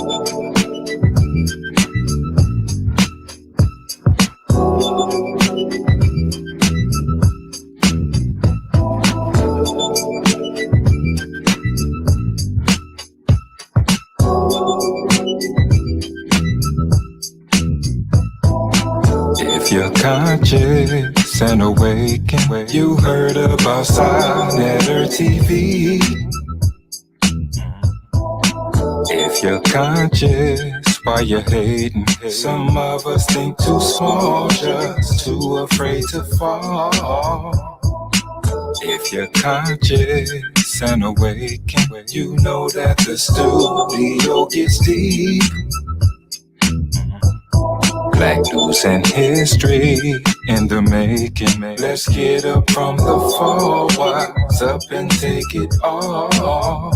If you're conscious and awakened, you heard about Sonnetta TV. If you're conscious while you're hating, some of us think too small, just too afraid to fall. If you're conscious and awakened, you know that the studio gets deep. Black news and history in the making. Let's get up from the fall, wise up and take it all.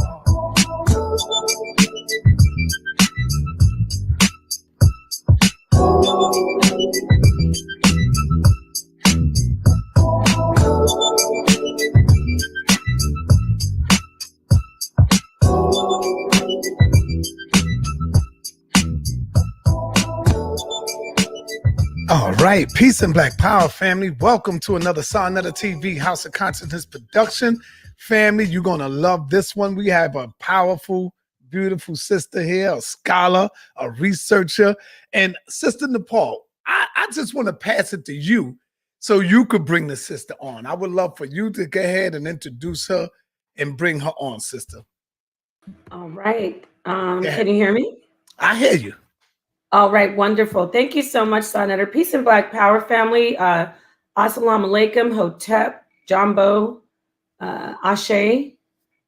All right, peace and black power, family. Welcome to another Sonnetta TV House of Consciousness production. Family, you're going to love this one. We have a powerful, beautiful sister here, a scholar, a researcher. And Sister Napah, I just want to pass it to you so you could bring the sister on. I would love for you to go ahead and introduce her and bring her on, sister. All right. Can you hear me? I hear you. All right, wonderful. Thank you so much, Sonnetta. Peace and Black Power, family. Assalamu alaikum, Hotep, Jambo, Ashe,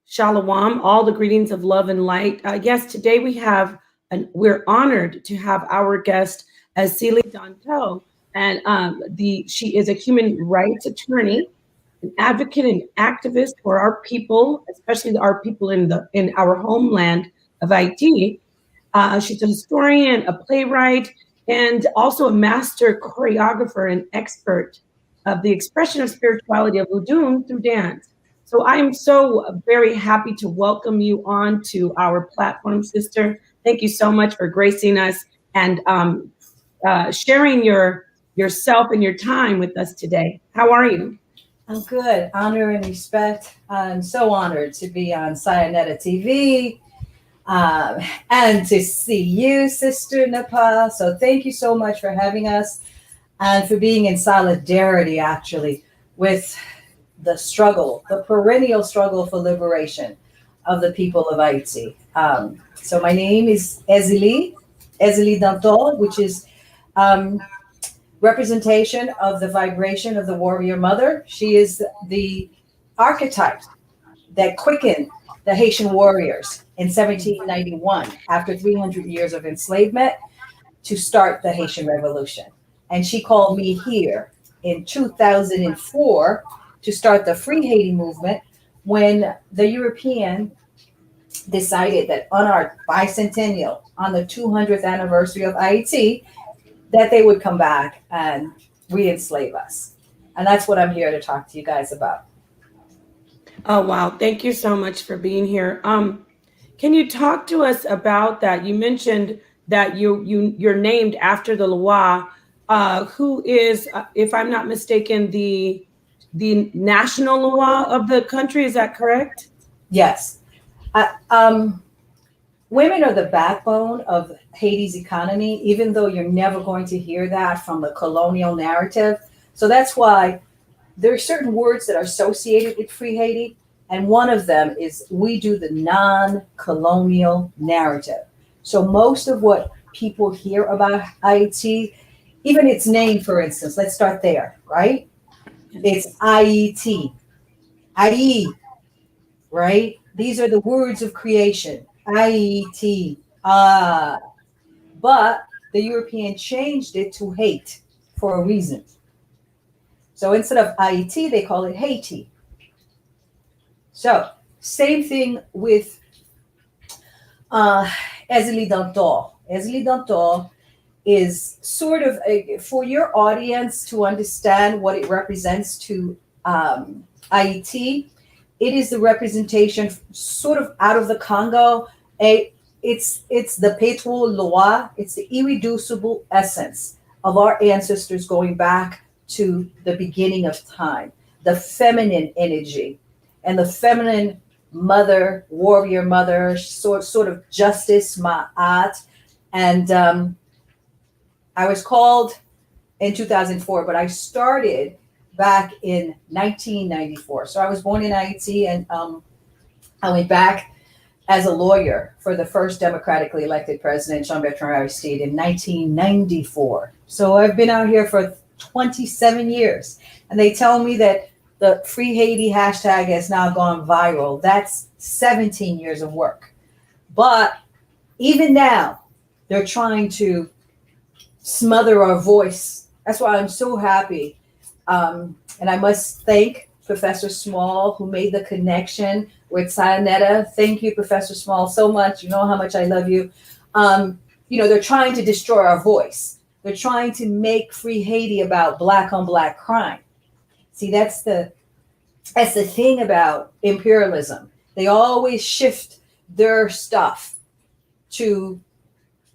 Shalom, all the greetings of love and light. Yes, today we're honored to have our guest, Èzili Dantò, and she is a human rights attorney, an advocate and activist for our people, especially our people in our homeland of Haiti. She's a historian, a playwright, and also a master choreographer and expert of the expression of spirituality of Udun through dance. So I am so very happy to welcome you on to our platform, sister. Thank you so much for gracing us and sharing yourself and your time with us today. How are you? I'm good. Honor and respect. I'm so honored to be on Sonnetta TV. And to see you, Sister Napah. So thank you so much for having us and for being in solidarity, actually, with the struggle, the perennial struggle for liberation of the people of Haiti. So my name is Èzili Dantò, which is representation of the vibration of the warrior mother. She is the archetype that quickened the Haitian warriors in 1791, after 300 years of enslavement, to start the Haitian Revolution. And she called me here in 2004 to start the Free Haiti movement when the European decided that on our bicentennial, on the 200th anniversary of Haiti, that they would come back and re-enslave us. And that's what I'm here to talk to you guys about. Oh, wow. Thank you so much for being here. Can you talk to us about that? You mentioned that you're named after the Law, who is, if I'm not mistaken, the national law of the country. Is that correct? Yes. Women are the backbone of Haiti's economy, even though you're never going to hear that from the colonial narrative. So that's why there are certain words that are associated with Free Haiti, and one of them is we do the non-colonial narrative. So most of what people hear about Haiti, even its name, for instance, let's start there, right? It's IET, IE, right? These are the words of creation, IET, but the European changed it to hate for a reason. So instead of IET, they call it Haiti. So same thing with Èzili Dantò. Èzili Dantò is sort of for your audience to understand what it represents to IET. It is the representation sort of out of the Congo, it's the pétrole loi. It's the irreducible essence of our ancestors going back to the beginning of time, the feminine energy and the feminine mother, warrior mother, sort of justice, ma'at. And I was called in 2004, but I started back in 1994. So I was born in Haiti, and I went back as a lawyer for the first democratically elected president, Jean-Bertrand Aristide, in 1994. So I've been out here for 27 years. And they tell me that the Free Haiti hashtag has now gone viral. That's 17 years of work. But even now, they're trying to smother our voice. That's why I'm so happy. And I must thank Professor Small, who made the connection with Sayonetta. Thank you, Professor Small, so much. You know how much I love you. They're trying to destroy our voice. They're trying to make Free Haiti about Black on Black crime. See, that's the thing about imperialism. They always shift their stuff to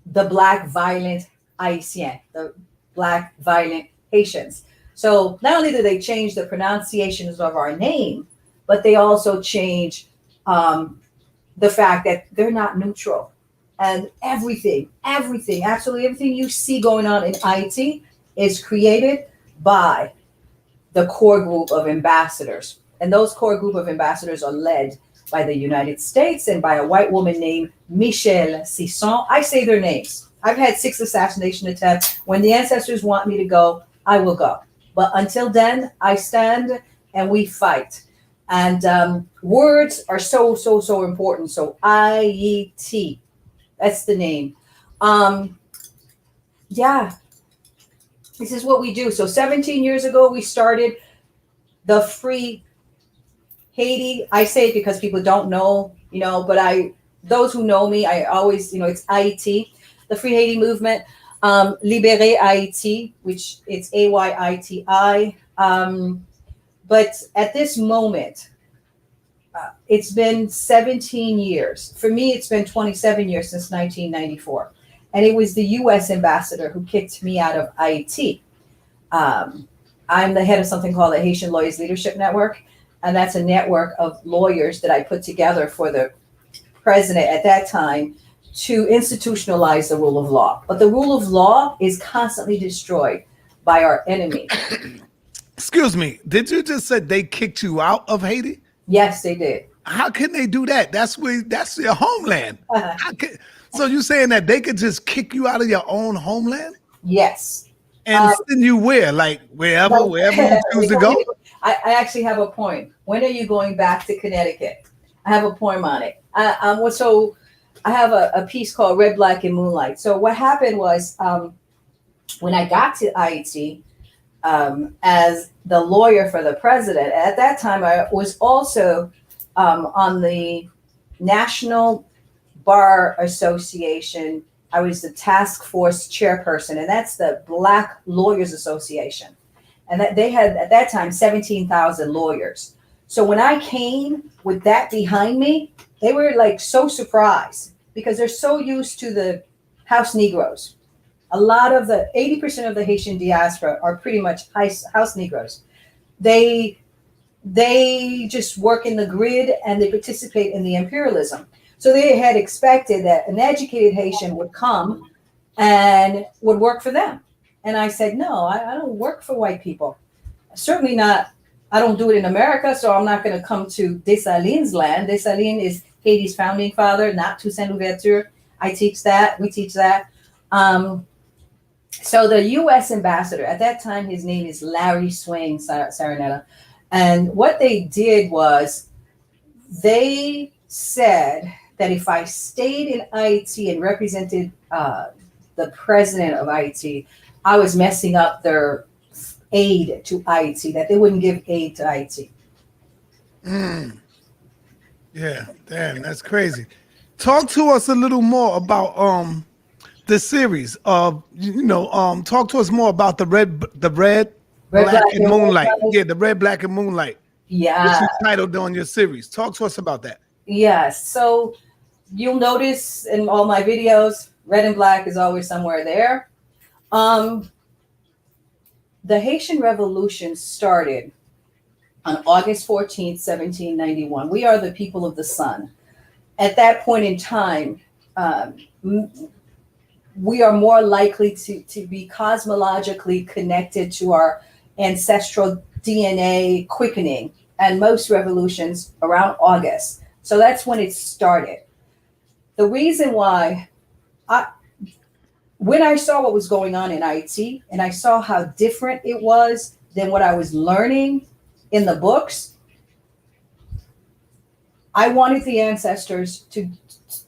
the Black violent Haitian, the Black violent Haitians. So not only do they change the pronunciations of our name, but they also change the fact that they're not neutral. And everything, absolutely everything you see going on in Haiti is created by the core group of ambassadors. And those core group of ambassadors are led by the United States and by a white woman named Michelle Sisson. I say their names. I've had 6 assassination attempts. When the ancestors want me to go, I will go. But until then, I stand and we fight. And words are so important. So IET, that's the name. This is what we do. So 17 years ago, we started the Free Haiti. I say it because people don't know, but those who know me, I always, it's IET, the Free Haiti movement. Libérez Haiti, which it's AYITI. But at this moment, it's been 17 years. For me, it's been 27 years since 1994. And it was the U.S. ambassador who kicked me out of Haiti. I'm the head of something called the Haitian Lawyers Leadership Network. And that's a network of lawyers that I put together for the president at that time to institutionalize the rule of law. But the rule of law is constantly destroyed by our enemy. Excuse me, did you just say they kicked you out of Haiti? Yes, they did. How can they do that? That's your homeland. So you're saying that they could just kick you out of your own homeland? Yes. And send you where? Like wherever you choose to go? I actually have a point. When are you going back to Connecticut? I have a poem on it. So I have a piece called Red, Black, and Moonlight. So what happened was when I got to IET as the lawyer for the president, at that time I was also on the National Bar Association. I was the task force chairperson, and that's the Black Lawyers Association. And that they had at that time 17,000 lawyers. So when I came with that behind me, they were like so surprised because they're so used to the house Negroes. A lot of 80% of the Haitian diaspora are pretty much house Negroes. They just work in the grid and they participate in the imperialism. So they had expected that an educated Haitian would come and would work for them. And I said, no, I don't work for white people. Certainly not. I don't do it in America, so I'm not going to come to Dessalines' land. Dessalines is Haiti's founding father, not Toussaint Louverture. I teach that. We teach that. So the U.S. ambassador, at that time, his name is Larry Swain Saranetta. And what they did was they said that if I stayed in Haiti and represented the president of Haiti, I was messing up their aid to Haiti, that they wouldn't give aid to Haiti. Yeah, damn, that's crazy. Talk to us a little more about the series of, talk to us more about the red, black, and moonlight. Yeah, the red, black, and moonlight. Yeah. Which you titled on your series. Talk to us about that. Yes. So you'll notice in all my videos, red and black is always somewhere there. The Haitian Revolution started on August 14th, 1791. We are the people of the sun. At that point in time, we are more likely to be cosmologically connected to our ancestral DNA quickening, and most revolutions around August. So that's when it started. The reason why, when I saw what was going on in Haiti and I saw how different it was than what I was learning in the books, I wanted the ancestors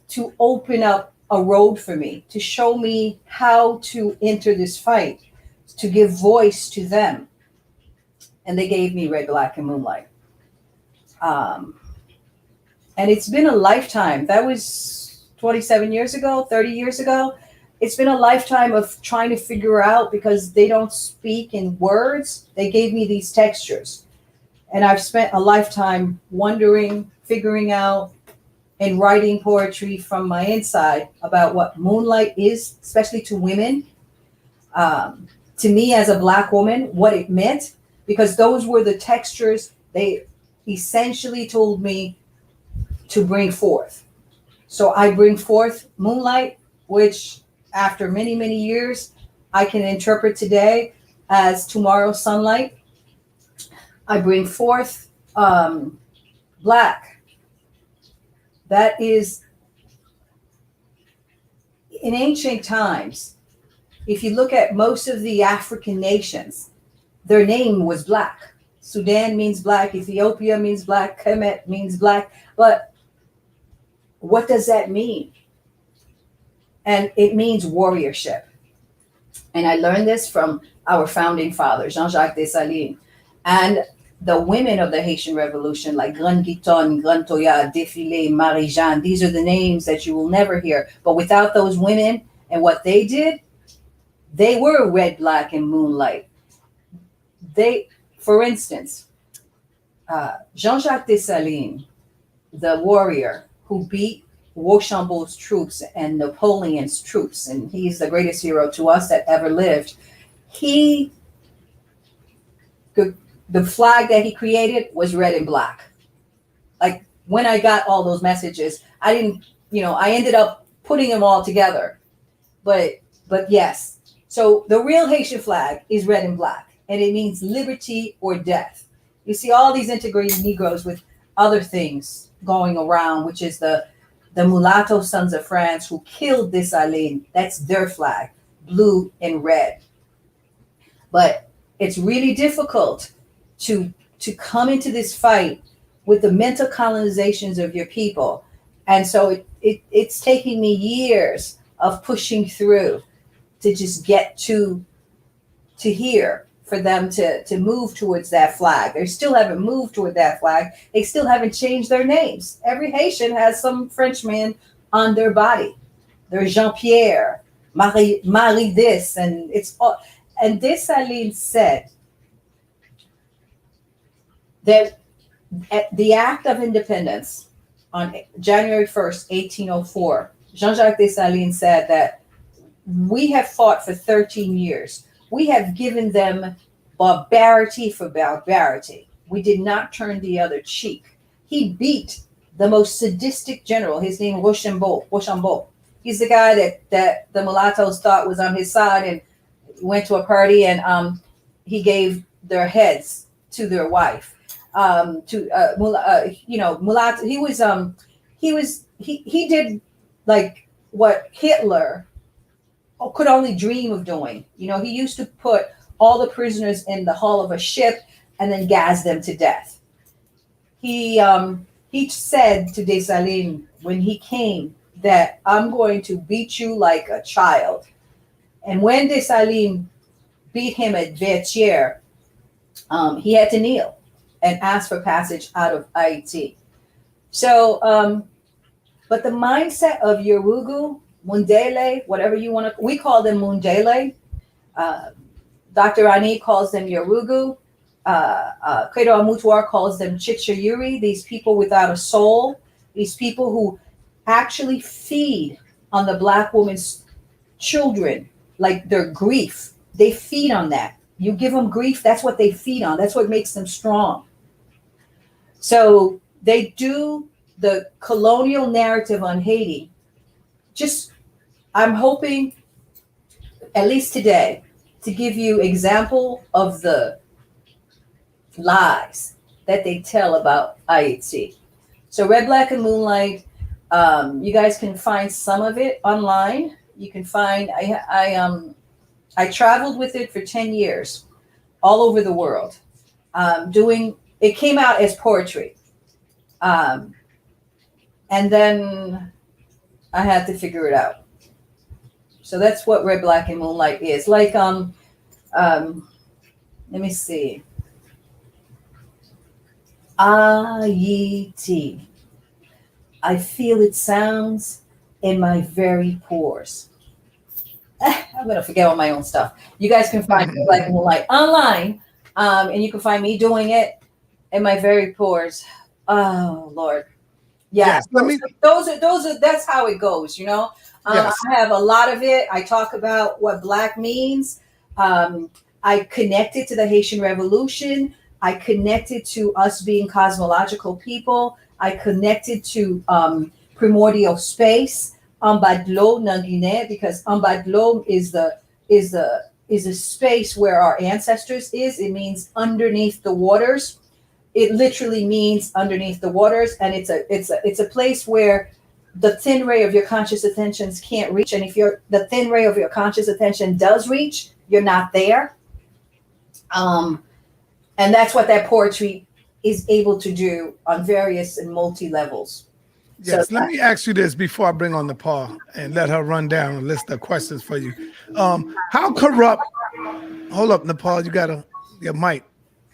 to open up a road for me, to show me how to enter this fight, to give voice to them. And they gave me Red, Black, and Moonlight. And it's been a lifetime. That was 27 years ago, 30 years ago. It's been a lifetime of trying to figure out, because they don't speak in words. They gave me these textures. And I've spent a lifetime wondering, figuring out, and writing poetry from my inside about what moonlight is, especially to women. To me as a Black woman, what it meant, because those were the textures they essentially told me to bring forth. So I bring forth moonlight, which after many, many years, I can interpret today as tomorrow's sunlight. I bring forth black. That is, in ancient times, if you look at most of the African nations, their name was black. Sudan means black, Ethiopia means black, Kemet means black. But what does that mean? And it means warriorship. And I learned this from our founding father, Jean-Jacques Dessalines. And the women of the Haitian Revolution, like Grand Guiton, Grand Toya, Défilé, Marie-Jeanne, these are the names that you will never hear. But without those women and what they did, they were red, black, and moonlight. They, for instance, Jean-Jacques Dessalines, the warrior who beat Rochambeau's troops and Napoleon's troops, and he's the greatest hero to us that ever lived. The flag that he created was red and black. Like, when I got all those messages, I didn't, I ended up putting them all together. But yes. So the real Haitian flag is red and black, and it means liberty or death. You see all these integrated Negroes with other things going around, which is the mulatto sons of France who killed Dessalines. That's their flag, blue and red. But it's really difficult to come into this fight with the mental colonizations of your people. And so it's taking me years of pushing through to just get to here for them to move towards that flag. They still haven't moved toward that flag. They still haven't changed their names. Every Haitian has some Frenchman on their body. There's Jean-Pierre, Marie this, and it's all. And Dessalines said that at the Act of Independence on January 1st, 1804, Jean-Jacques Dessalines said that we have fought for 13 years. We have given them barbarity for barbarity. We did not turn the other cheek. He beat the most sadistic general. His name was Rochambeau. He's the guy that the mulattoes thought was on his side, and went to a party and he gave their heads to their wife. Mulatto. He did like what Hitler could only dream of doing. He used to put all the prisoners in the hull of a ship and then gas them to death. He said to Dessalines when he came that I'm going to beat you like a child. And when Dessalines beat him at Vertières, he had to kneel and ask for passage out of Haiti. So, but the mindset of Yorugu, Mundele, whatever you want to, we call them Mundele. Dr. Ani calls them Yorugu. Credo Amutuar calls them Chichayuri, these people without a soul, these people who actually feed on the Black woman's children, like their grief. They feed on that. You give them grief, that's what they feed on. That's what makes them strong. So they do the colonial narrative on Haiti. Just, I'm hoping, at least today, to give you example of the lies that they tell about Haiti. So Red, Black, and Moonlight, you guys can find some of it online. You can find, I traveled with it for 10 years, all over the world, it came out as poetry. And then I had to figure it out. So that's what Red, Black, and Moonlight is. Like, let me see. Haiti. I feel it sounds in my very pores. I'm going to forget all my own stuff. You guys can find Red, Black, and Moonlight online. And you can find me doing it in my very pores. Oh, Lord. Yeah. Yes, those are, that's how it goes, you know? Yes. I have a lot of it. I talk about what Black means. I connected to the Haitian Revolution. I connected to us being cosmological people. I connected to primordial space, Ambadlo Nanguine, because Ambadlo is a space where our ancestors is. It means underneath the waters. It literally means underneath the waters, and it's a place where the thin ray of your conscious attentions can't reach. And if the thin ray of your conscious attention does reach, you're not there. And that's what that poetry is able to do on various and multi levels. Yes, So let me ask you this before I bring on Napah and let her run down a list of questions for you. How corrupt? Hold up, Napah, you got your mic.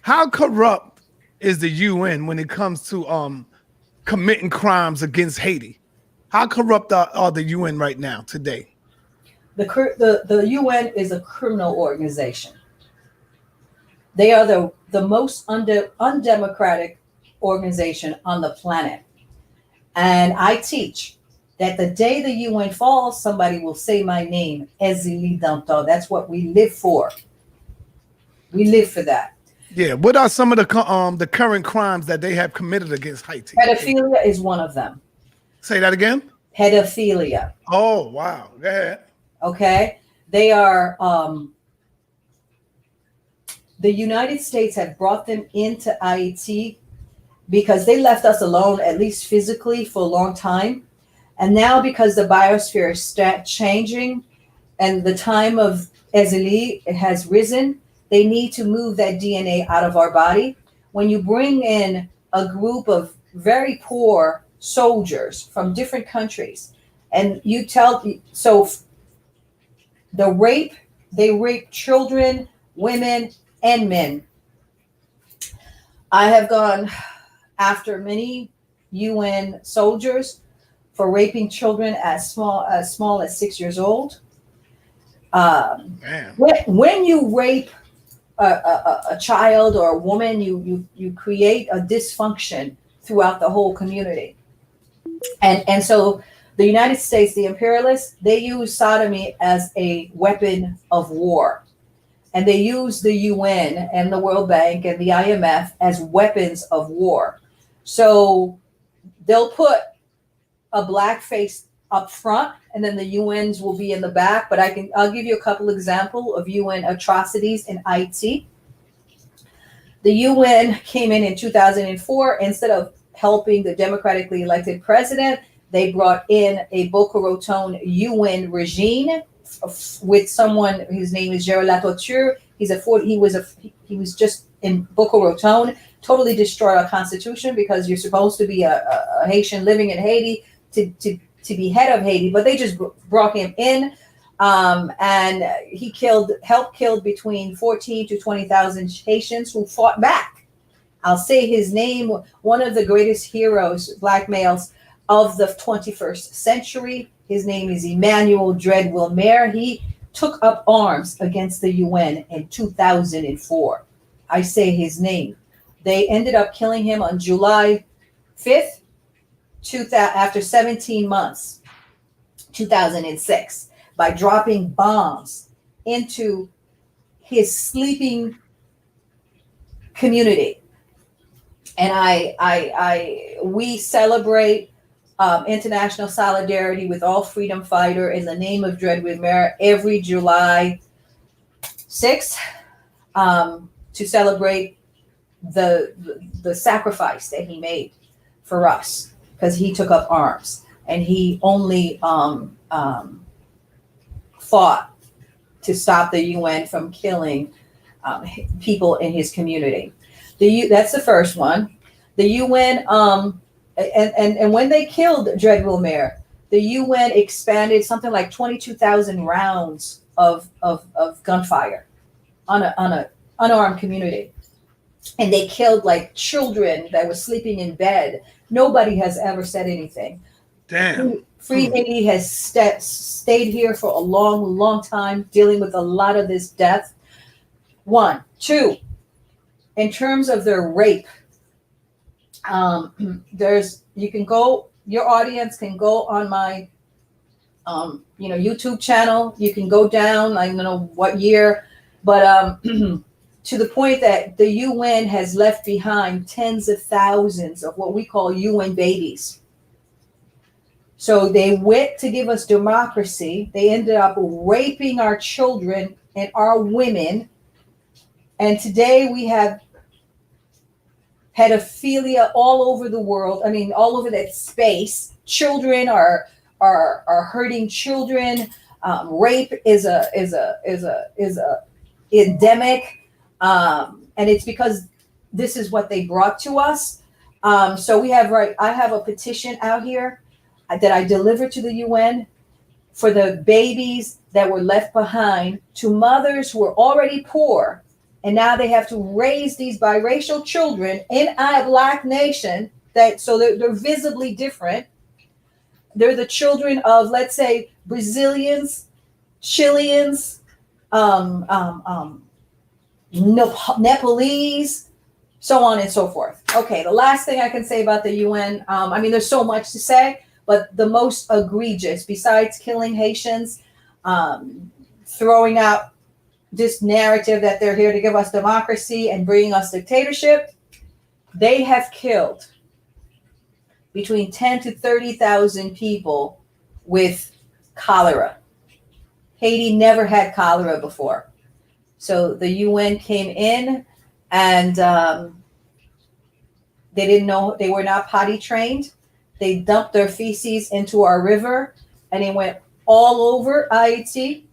How corrupt is the UN when it comes to committing crimes against Haiti? How corrupt are the UN right now today? The UN is a criminal organization. They are the most undemocratic organization on the planet. And I teach that the day the UN falls, somebody will say my name, Èzili Dantò. That's what we live for. We live for that. Yeah. What are some of the current crimes that they have committed against Haiti? Pedophilia is one of them. Say that again. Pedophilia. Oh, wow. Go ahead. Okay. They are, the United States have brought them into Haiti because they left us alone, at least physically, for a long time. And now because the biosphere is changing and the time of Èzili has risen, they need to move that DNA out of our body. When you bring in a group of very poor soldiers from different countries, and you so the rape, they rape children, women, and men. I have gone after many UN soldiers for raping children as small as 6 years old. When you rape a child or a woman, you create a dysfunction throughout the whole community. And so the United States, the imperialists, they use sodomy as a weapon of war. And they use the UN and the World Bank and the IMF as weapons of war. So they'll put a black face up front, and then the UNs will be in the back. But I'll give you a couple examples of UN atrocities in Haiti. The UN came in 2004. Instead of helping the democratically elected president, they brought in a Boca Raton UN regime with someone whose name is Gerald Latour. He was just in Boca Raton, totally destroyed our constitution because you're supposed to be a Haitian living in Haiti to be head of Haiti, but they just brought him in, and he helped kill between 14 to 20,000 Haitians who fought back. I'll say his name, one of the greatest heroes, black males of the 21st century. His name is Emmanuel Dread Wilmer. He took up arms against the UN in 2004. I say his name. They ended up killing him on July 5th. after 17 months, 2006, by dropping bombs into his sleeping community. And we celebrate international solidarity with all freedom fighter in the name of Dreadwood Mayor every July 6th to celebrate the sacrifice that he made for us, because he took up arms and he only fought to stop the UN from killing people in his community. That's the first one. The UN, and when they killed Dreadwood Mayor, the UN expanded something like 22,000 rounds of gunfire on an unarmed community. And they killed like children that were sleeping in bed. Nobody has ever said anything. Damn. Free Haiti has stayed here for a long, long time, dealing with a lot of this death. 1, 2, in terms of their rape, you can go, your audience can go on my, YouTube channel. You can go down, I don't know what year, but to the point that the UN has left behind tens of thousands of what we call UN babies. So they went to give us democracy. They ended up raping our children and our women. And today we have pedophilia all over the world. I mean, all over that space. Children are hurting children. Rape is a endemic, and it's because this is what they brought to us. So I have a petition out here that I delivered to the UN for the babies that were left behind, to mothers who are already poor, and now they have to raise these biracial children in a Black nation. So they're visibly different. They're the children of, let's say, Brazilians, Chileans, Nepalese, so on and so forth. Okay, the last thing I can say about the UN, there's so much to say, but the most egregious, besides killing Haitians, throwing out this narrative that they're here to give us democracy and bringing us dictatorship, they have killed between 10 to 30,000 people with cholera. Haiti never had cholera before. So the UN came in and they didn't know, they were not potty trained. They dumped their feces into our river and it went all over Haiti.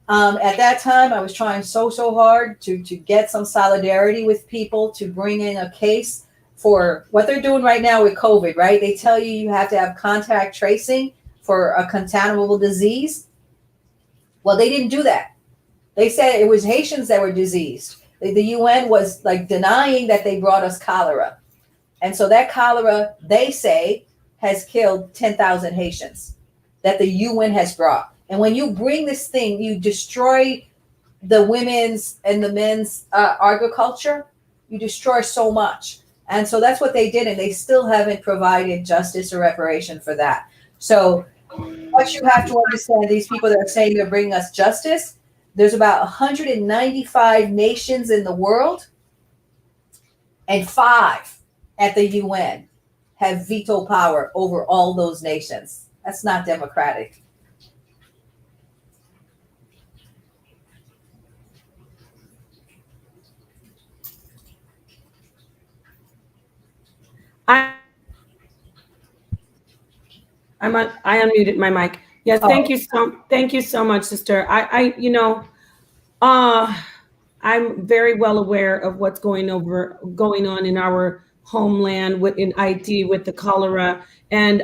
At that time, I was trying so hard to get some solidarity with people, to bring in a case for what they're doing right now with COVID, right? They tell you have to have contact tracing for a contaminable disease. Well, they didn't do that. They said it was Haitians that were diseased. The UN was like denying that they brought us cholera. And so that cholera, they say, has killed 10,000 Haitians that the UN has brought. And when you bring this thing, you destroy the women's and the men's agriculture. You destroy so much. And so that's what they did. And they still haven't provided justice or reparation for that. So what you have to understand, these people that are saying they're bringing us justice, there's about 195 nations in the world, and 5 at the UN have veto power over all those nations. That's not democratic. I unmuted my mic. Yes, thank you so much, sister. I'm very well aware of what's going on in our homeland in Haiti with the cholera. And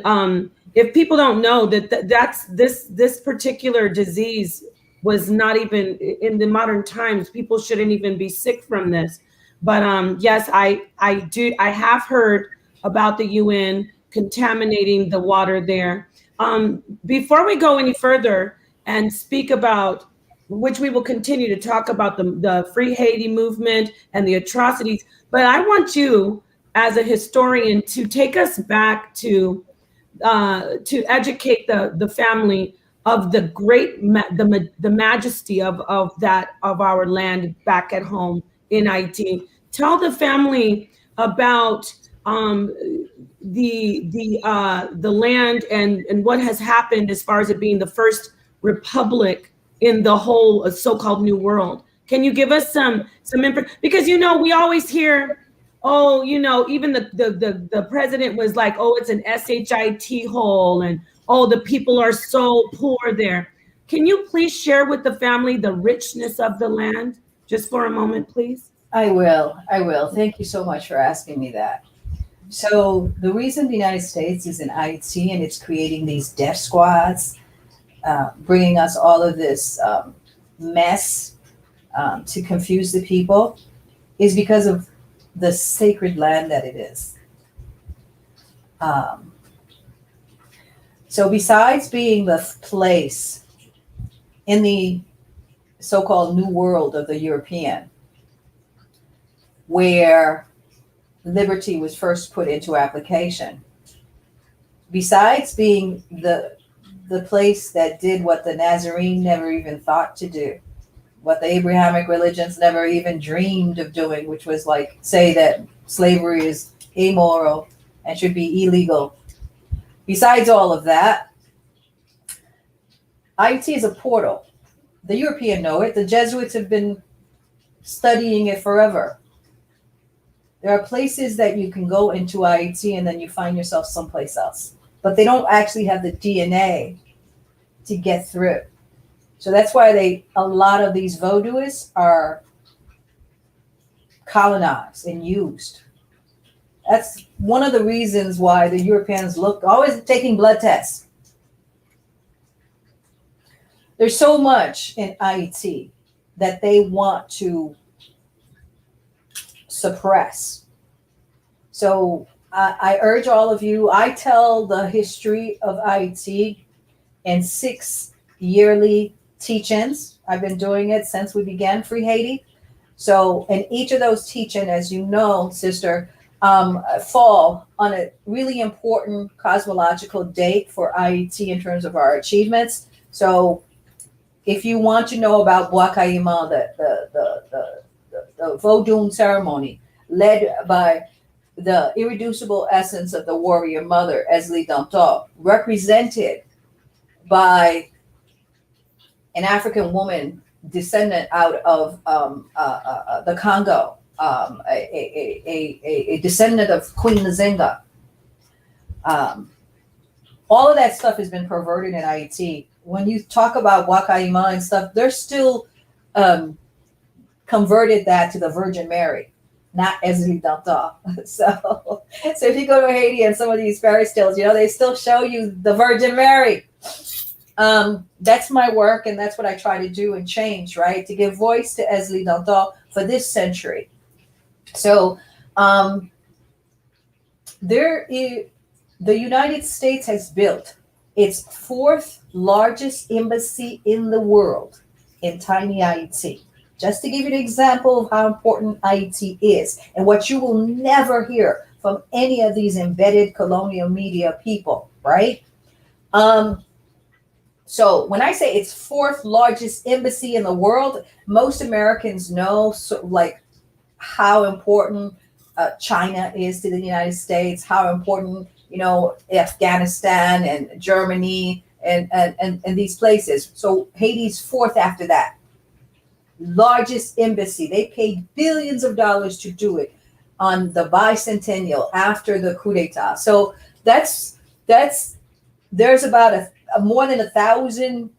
if people don't know that's this particular disease was not even in the modern times, people shouldn't even be sick from this. But yes, I have heard about the UN contaminating the water there. Before we go any further and speak about, which we will continue to talk about the Free Haiti movement and the atrocities, but I want you as a historian to take us back to to educate the family of the great the majesty of our land back at home in Haiti. Tell the family about the land and what has happened as far as it being the first republic in the whole so-called New World. Can you give us some info? Because we always hear, oh, even the president was like, oh, it's an SHIT hole, and oh, the people are so poor there. Can you please share with the family the richness of the land just for a moment, please? I will. Thank you so much for asking me that. So the reason the United States is in Haiti and it's creating these death squads, bringing us all of this mess to confuse the people, is because of the sacred land that it is. So besides being the place in the so-called New World of the European, where liberty was first put into application, besides being the place that did what the Nazarene never even thought to do, what the Abrahamic religions never even dreamed of doing, which was like say that slavery is immoral and should be illegal. Besides all of that, Haiti is a portal. The European know it. The Jesuits have been studying it forever. There are places that you can go into Haiti and then you find yourself someplace else, but they don't actually have the DNA to get through. So that's why a lot of these voodooists are colonized and used. That's one of the reasons why the Europeans always taking blood tests. There's so much in Haiti that they want to suppress. So I urge all of you, I tell the history of Haiti in 6 yearly teach-ins. I've been doing it since we began Free Haiti. So in each of those teach-ins, as you know, sister, fall on a really important cosmological date for Haiti in terms of our achievements. So if you want to know about Bois-Caïman, the Vodun ceremony led by the irreducible essence of the warrior mother, Èzili Dantò, represented by an African woman descendant out of the Congo, a descendant of Queen Nzinga. All of that stuff has been perverted in Haiti. When you talk about Bois-Caïman and stuff, they're still converted that to the Virgin Mary, not Èzili Dantò. So if you go to Haiti and some of these fairy tales, they still show you the Virgin Mary. That's my work, and that's what I try to do and change, right? To give voice to Èzili Dantò for this century. So the United States has built its 4th largest embassy in the world in tiny Haiti. Just to give you an example of how important Haiti is and what you will never hear from any of these embedded colonial media people, right? So when I say it's 4th largest embassy in the world, most Americans know how important China is to the United States, how important, Afghanistan and Germany and these places. So Haiti's 4th after that. Largest embassy. They paid billions of dollars to do it on the bicentennial after the coup d'etat. So there's about more than 1,000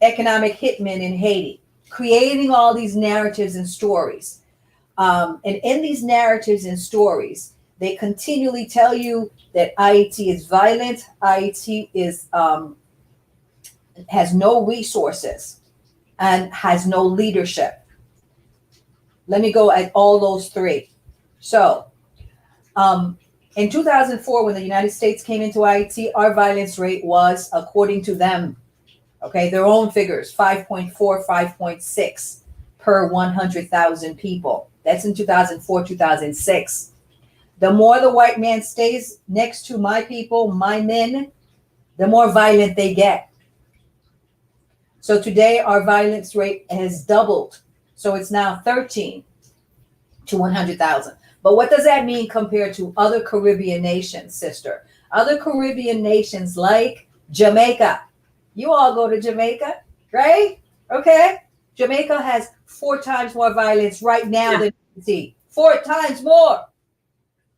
economic hitmen in Haiti, creating all these narratives and stories. And in these narratives and stories, they continually tell you that Haiti is violent, Haiti is has no resources and has no leadership. Let me go at all those 3. So in 2004, when the United States came into Haiti, our violence rate was, according to them, their own figures, 5.4, 5.6 per 100,000 people. That's in 2004, 2006. The more the white man stays next to my people, my men, the more violent they get. So today our violence rate has doubled. So it's now 13 to 100,000. But what does that mean compared to other Caribbean nations, sister? Other Caribbean nations like Jamaica. You all go to Jamaica, right? Okay. Jamaica has 4 times more violence right now than Haiti. 4 times more.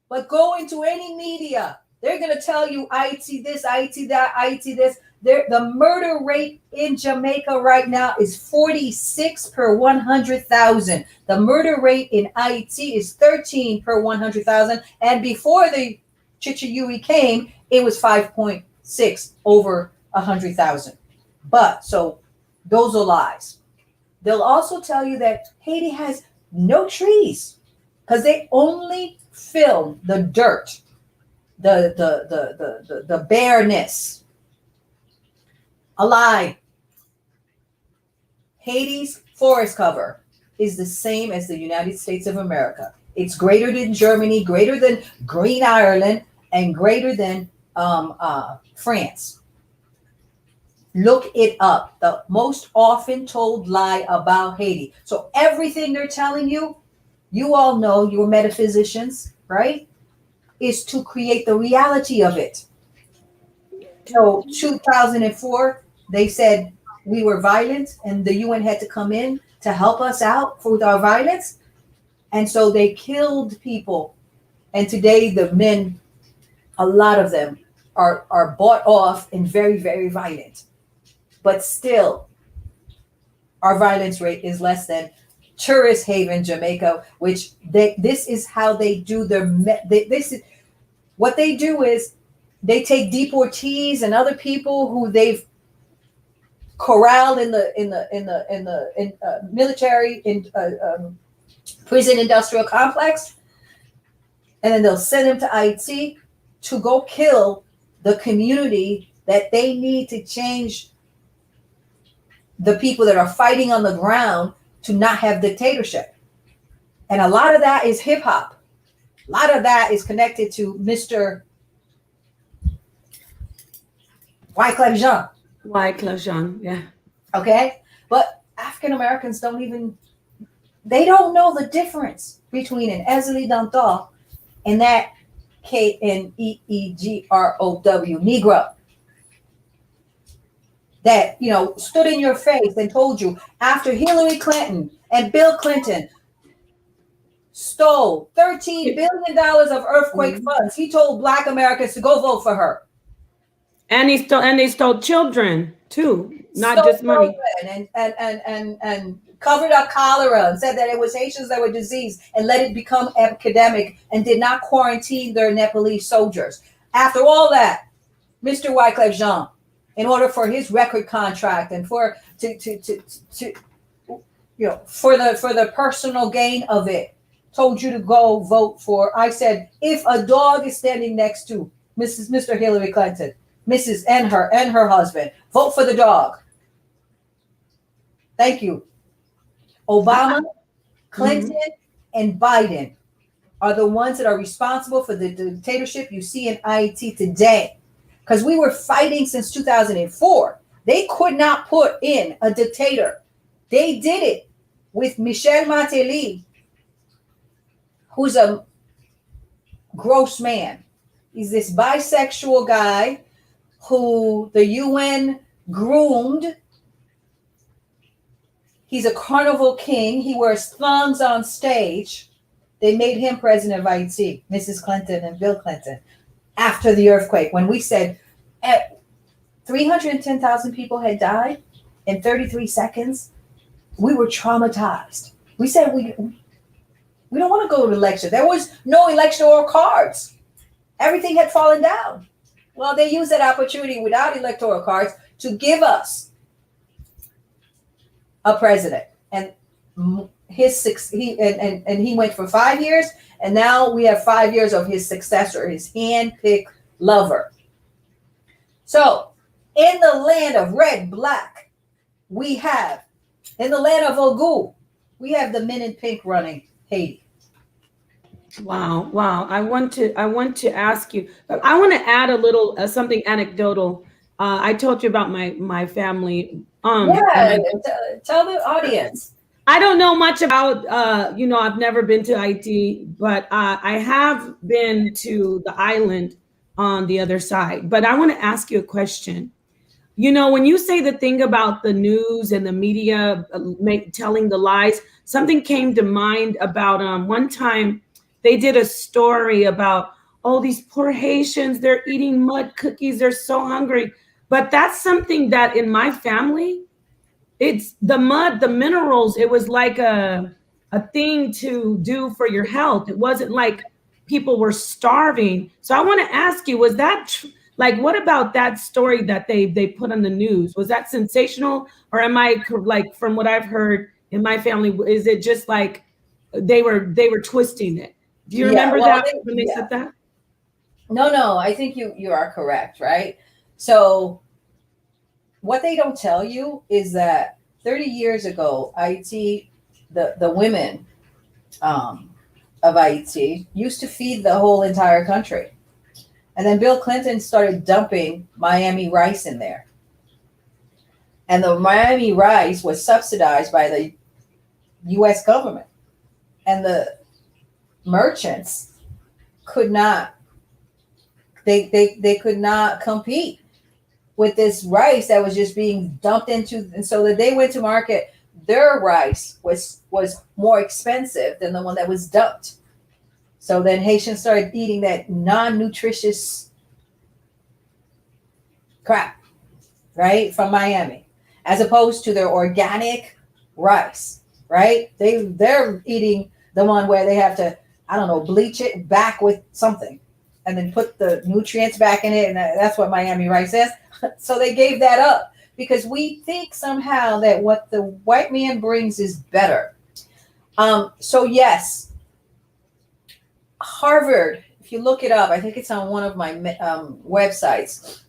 But go into any media, they're going to tell you Haiti this, Haiti that, Haiti this. The murder rate in Jamaica right now is 46 per 100,000. The murder rate in Haiti is 13 per 100,000. And before the Chichiyui came, it was 5.6 over 100,000. But so those are lies. They'll also tell you that Haiti has no trees because they only film the dirt, the bareness. A lie. Haiti's forest cover is the same as the United States of America. It's greater than Germany, greater than Green Ireland, and greater than France. Look it up. The most often told lie about Haiti. So everything they're telling you, you all know, you're metaphysicians, right? Is to create the reality of it. So 2004, they said we were violent and the UN had to come in to help us out with our violence. And so they killed people. And today the men, a lot of them are bought off and very, very violent. But still, our violence rate is less than tourist haven Jamaica, which this is how they do their, what they do is they take deportees and other people who they've corralled in the military prison industrial complex, and then they'll send them to Haiti to go kill the community that they need to change the people that are fighting on the ground to not have dictatorship. And a lot of that is hip hop. A lot of that is connected to Mr. Wyclef Jean. Wyclef Jean, yeah. Okay? But African Americans they don't know the difference between an Èzili Dantò and that Kneegrow, Negro. That, stood in your face and told you after Hillary Clinton and Bill Clinton stole $13 billion of earthquake funds, he told Black Americans to go vote for her. And they stole children too, not just money. And covered up cholera and said that it was Haitians that were diseased and let it become epidemic and did not quarantine their Nepalese soldiers. After all that, Mr. Wyclef Jean, in order for his record contract and for the personal gain of it, told you to go vote for. I said, if a dog is standing next to Mr. Hillary Clinton, Mrs. and her husband, vote for the dog. Thank you. Obama, Clinton, and Biden are the ones that are responsible for the dictatorship you see in Haiti today. Because we were fighting since 2004. They could not put in a dictator. They did it with Michel Martelly, who's a gross man. He's this bisexual guy who the UN groomed. He's a carnival king. He wears thongs on stage. They made him president of Haiti, Mrs. Clinton and Bill Clinton. After the earthquake, when we said 310,000 people had died in 33 seconds, we were traumatized. We said we don't want to go to election. There was no electoral cards. Everything had fallen down. Well, they used that opportunity without electoral cards to give us a president. And he went for 5 years, and now we have 5 years of his successor, his hand-picked lover. So in the land of red, black, in the land of Ogu, we have the men in pink running Haiti. Wow, wow. I want to ask you. I want to add a little something anecdotal. I told you about my family. And Yeah, tell the audience. I don't know much about. I've never been to Haiti, but I have been to the island on the other side. But I want to ask you a question. When you say the thing about the news and the media telling the lies, something came to mind about one time they did a story about, oh, these poor Haitians, they're eating mud cookies, they're so hungry. But that's something that in my family, it's the mud, the minerals, it was like a thing to do for your health. It wasn't like people were starving. So I want to ask you, was that like, what about that story that they put on the news? Was that sensational, or am I like, from what I've heard in my family, is it just like they were twisting it? Do you Yeah, remember well, that when they said that? no, I think you are correct, right? So what they don't tell you is that 30 years ago, Haiti, the women of Haiti used to feed the whole entire country. And then Bill Clinton started dumping Miami rice in there. And the Miami rice was subsidized by the US government. And the merchants could not, they could not compete with this rice that was just being dumped into. And so that they went to market, their rice was more expensive than the one that was dumped. So then Haitians started eating that non-nutritious crap, right, from Miami, as opposed to their organic rice, right? They're eating the one where they have to, I don't know, bleach it back with something and then put the nutrients back in it. And that's what Miami rice is. So they gave that up because we think somehow that what the white man brings is better. So yes, Harvard, if you look it up, I think it's on one of my websites.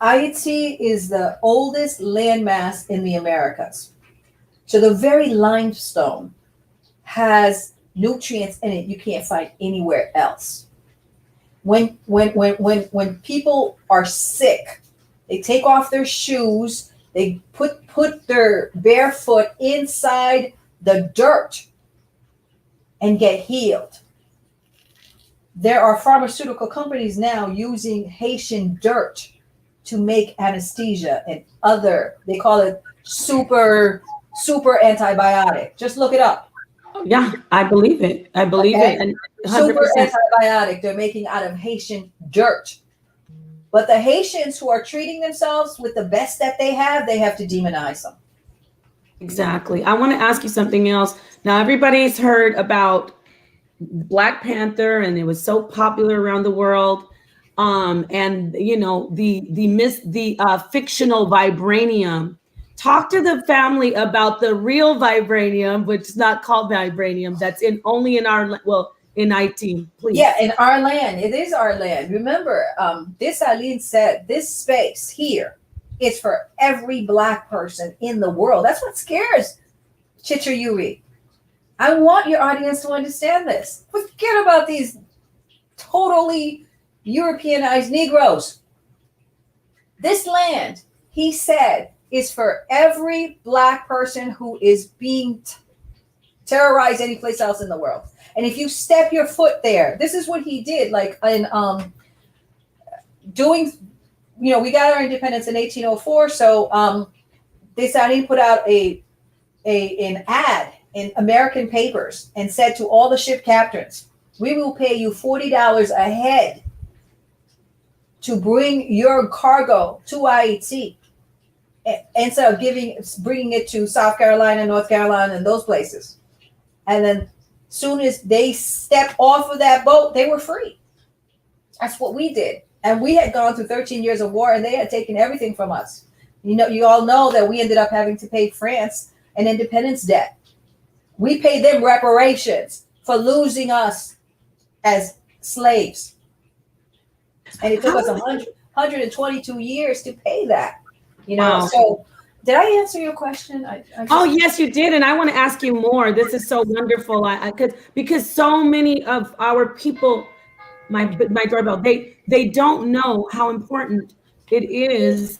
Haiti is the oldest landmass in the Americas. So the very limestone has nutrients in it you can't find anywhere else. When people are sick, they take off their shoes, they put their bare foot inside the dirt and get healed. There are pharmaceutical companies now using Haitian dirt to make anesthesia and other, they call it super antibiotic. Just look it up. Yeah, I believe it. I believe Okay? it. And Super 100%. antibiotic they're making out of Haitian dirt. But the Haitians who are treating themselves with the best that they have to demonize them. Exactly. I want to ask you something else. Now, everybody's heard about Black Panther, and it was so popular around the world. And the fictional vibranium. Talk to the family about the real vibranium, which is not called vibranium. That's only in in IT, please. Yeah, in our land, it is our land. Remember, this Eileen said, this space here is for every Black person in the world. That's what scares Chicha Yuri. I want your audience to understand this. Forget about these totally Europeanized Negroes. This land, he said, is for every Black person who is being terrorized anyplace else in the world. And if you step your foot there, this is what he did. Like in doing, we got our independence in 1804. So they started to put out an ad in American papers and said to all the ship captains, we will pay you $40 a head to bring your cargo to Haiti instead of bringing it to South Carolina, North Carolina, and those places. And then soon as they stepped off of that boat, they were free. That's what we did. And we had gone through 13 years of war and they had taken everything from us. You all know that we ended up having to pay France an independence debt. We paid them reparations for losing us as slaves. And it took us 122 years to pay that. Wow. So Did I answer your question? Oh, yes, you did. And I want to ask you more. This is so wonderful. Because so many of our people, my doorbell, they don't know how important it is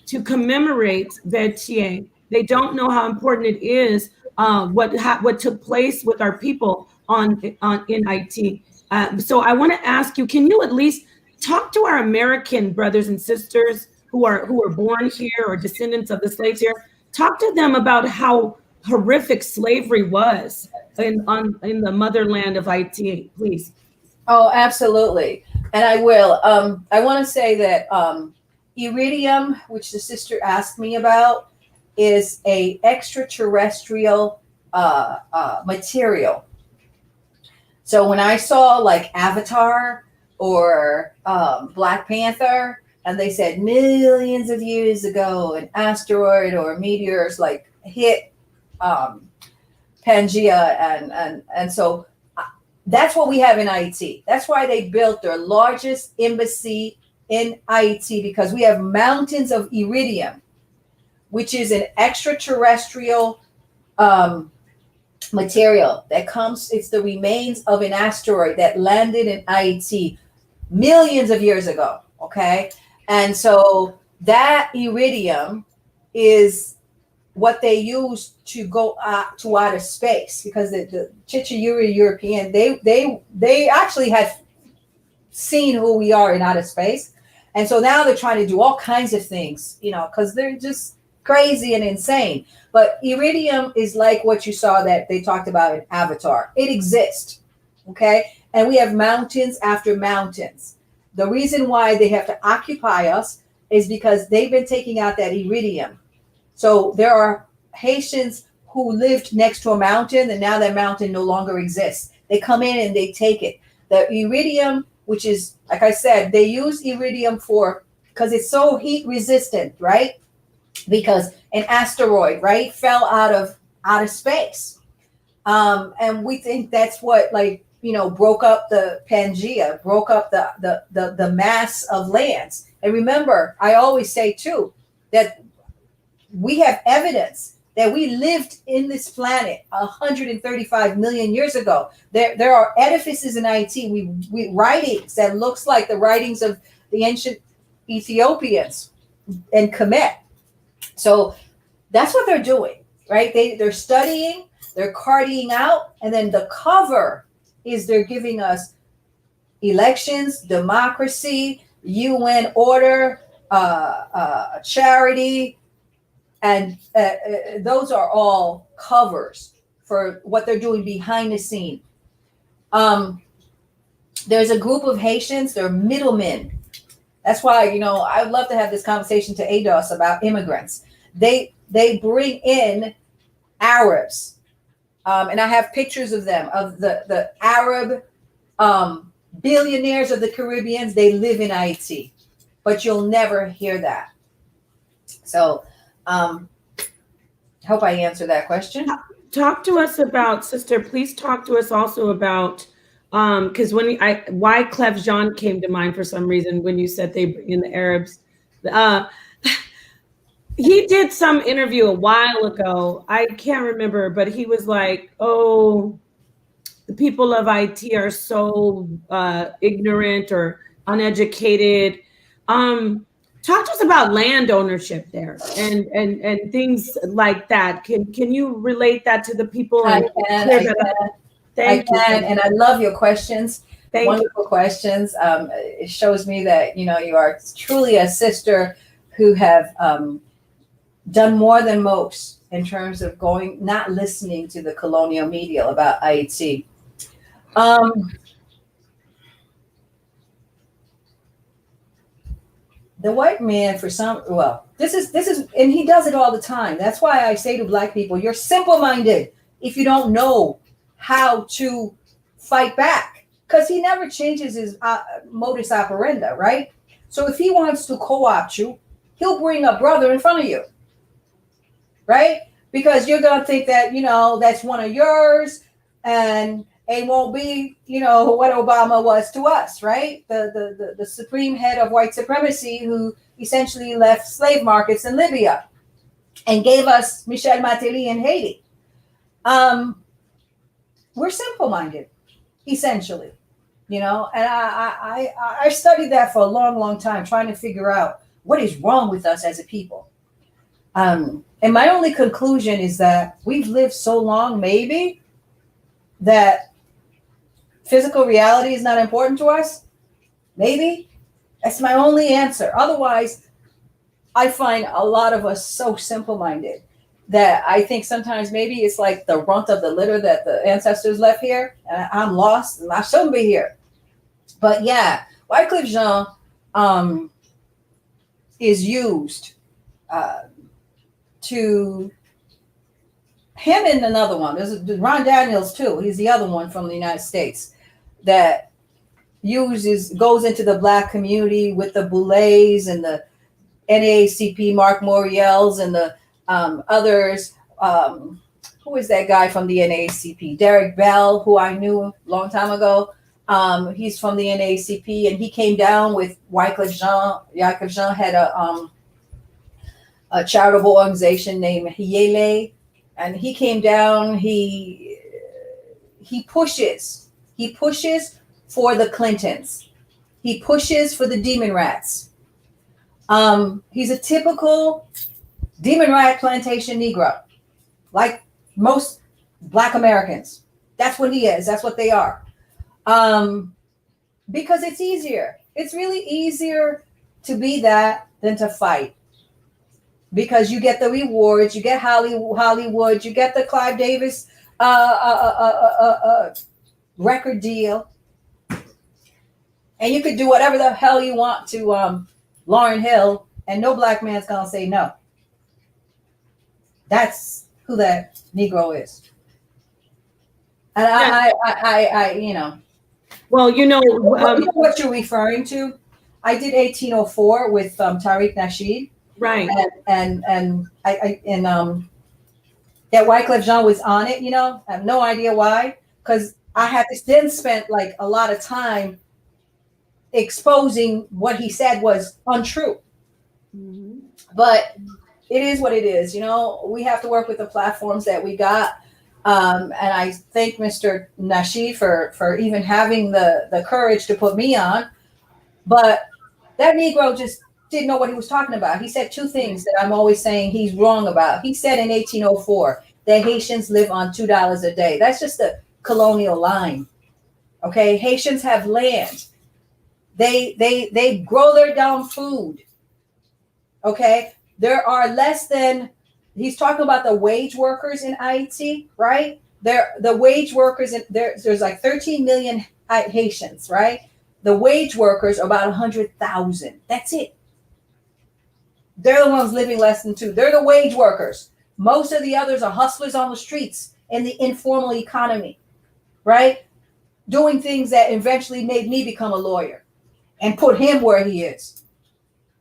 to commemorate Vertier. They don't know how important it is what took place with our people in Haiti. So I want to ask you, can you at least talk to our American brothers and sisters who are born here or descendants of the slaves here? Talk to them about how horrific slavery was in the motherland of Haiti, please. Oh, absolutely. And I will. I want to say that iridium, which the sister asked me about, is a extraterrestrial material. So when I saw like Avatar or Black Panther, and they said millions of years ago, an asteroid or meteors like hit Pangea, and so that's what we have in Haiti. That's why they built their largest embassy in Haiti, because we have mountains of iridium, which is an extraterrestrial material that comes. It's the remains of an asteroid that landed in Haiti millions of years ago. Okay. And so that iridium is what they use to go to outer space, because the Chichayuri European, they actually had seen who we are in outer space. And so now they're trying to do all kinds of things, because they're just crazy and insane. But iridium is like what you saw that they talked about in Avatar. It exists. Okay. And we have mountains after mountains. The reason why they have to occupy us is because they've been taking out that iridium. So there are Haitians who lived next to a mountain, and now that mountain no longer exists. They come in and they take it. The iridium, which is, like I said, they use iridium because it's so heat resistant, right? Because an asteroid, right, fell out of outer space. And we think that's what, broke up the Pangea, broke up the mass of lands. And remember, I always say too, that we have evidence that we lived in this planet 135 million years ago. There are edifices in Haiti, we writings that looks like the writings of the ancient Ethiopians and Kemet. So that's what they're doing, right? They're studying, they're carting out, and then the cover is they're giving us elections, democracy, UN order, charity, and those are all covers for what they're doing behind the scene. There's a group of Haitians, they're middlemen. That's why, I'd love to have this conversation to ADOS about immigrants. They bring in Arabs. And I have pictures of them, of the Arab billionaires of the Caribbeans. They live in Haiti, but you'll never hear that. So hope I answered that question. Talk to us about, sister, please talk to us also about, because why Clef Jean came to mind for some reason when you said they bring in the Arabs. He did some interview a while ago. I can't remember, but he was like, oh, the people of Haiti are so ignorant or uneducated. Talk to us about land ownership there and things like that. Can you relate that to the people? I can, and I love your questions. Wonderful questions. It shows me that you are truly a sister who have done more than most in terms of not listening to the colonial media about Haiti. The white man, this is, and he does it all the time. That's why I say to Black people, you're simple-minded if you don't know how to fight back, because he never changes his modus operandi, right? So if he wants to co-opt you, he'll bring a brother in front of you, right? Because you're going to think that, that's one of yours, and and won't be, what Obama was to us, right? The supreme head of white supremacy who essentially left slave markets in Libya and gave us Michel Martelly in Haiti. We're simple-minded, essentially, and I studied that for a long, long time, trying to figure out what is wrong with us as a people. And my only conclusion is that we've lived so long, maybe, that physical reality is not important to us. Maybe. That's my only answer. Otherwise, I find a lot of us so simple-minded that I think sometimes maybe it's like the runt of the litter that the ancestors left here, and I'm lost and I shouldn't be here. But yeah, Wycliffe Jean is used to him and another one. There's Ron Daniels too. He's the other one from the United States that goes into the Black community with the Boulets and the NAACP, Mark Moriels, and the others. Who is that guy from the NAACP? Derek Bell, who I knew a long time ago. He's from the NAACP, and he came down with Wycliffe Jean. Wycliffe Jean had a charitable organization named Hiele, and he came down. He pushes for the Clintons. He pushes for the demon rats. He's a typical demon rat plantation Negro, like most Black Americans. That's what he is. That's what they are. Because it's easier. It's really easier to be that than to fight. Because you get the rewards, you get Hollywood, you get the Clive Davis record deal, and you could do whatever the hell you want to Lauryn Hill, and no Black man's gonna say no. That's who that Negro is. And I Well, what you're referring to. I did 1804 with Tariq Nasheed. Right. And that Wycliffe Jean was on it, I have no idea why, because I had to then spent like a lot of time exposing what he said was untrue. Mm-hmm. But it is what it is. We have to work with the platforms that we got. And I thank Mr. Nasheed for even having the courage to put me on. But that Negro just didn't know what he was talking about. He said two things that I'm always saying he's wrong about. He said in 1804 that Haitians live on $2 a day. That's just a colonial line. Okay, Haitians have land. They grow their damn food. Okay, there are less than. He's talking about the wage workers in Haiti, right? The wage workers there's like 13 million Haitians, right? The wage workers are about 100,000. That's it. They're the ones living less than two. They're the wage workers. Most of the others are hustlers on the streets in the informal economy, right? Doing things that eventually made me become a lawyer and put him where he is.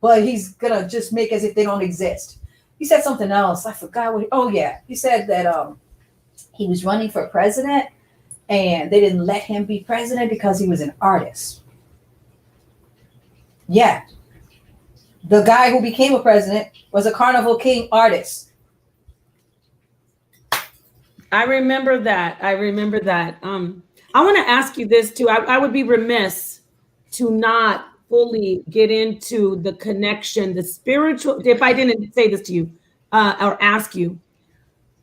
But he's going to just make as if they don't exist. He said something else. I forgot what. He said that he was running for president and they didn't let him be president because he was an artist. Yeah. The guy who became a president was a Carnival King artist. I remember that. I want to ask you this too. I would be remiss to not fully get into the connection, the spiritual, if I didn't say this to you or ask you,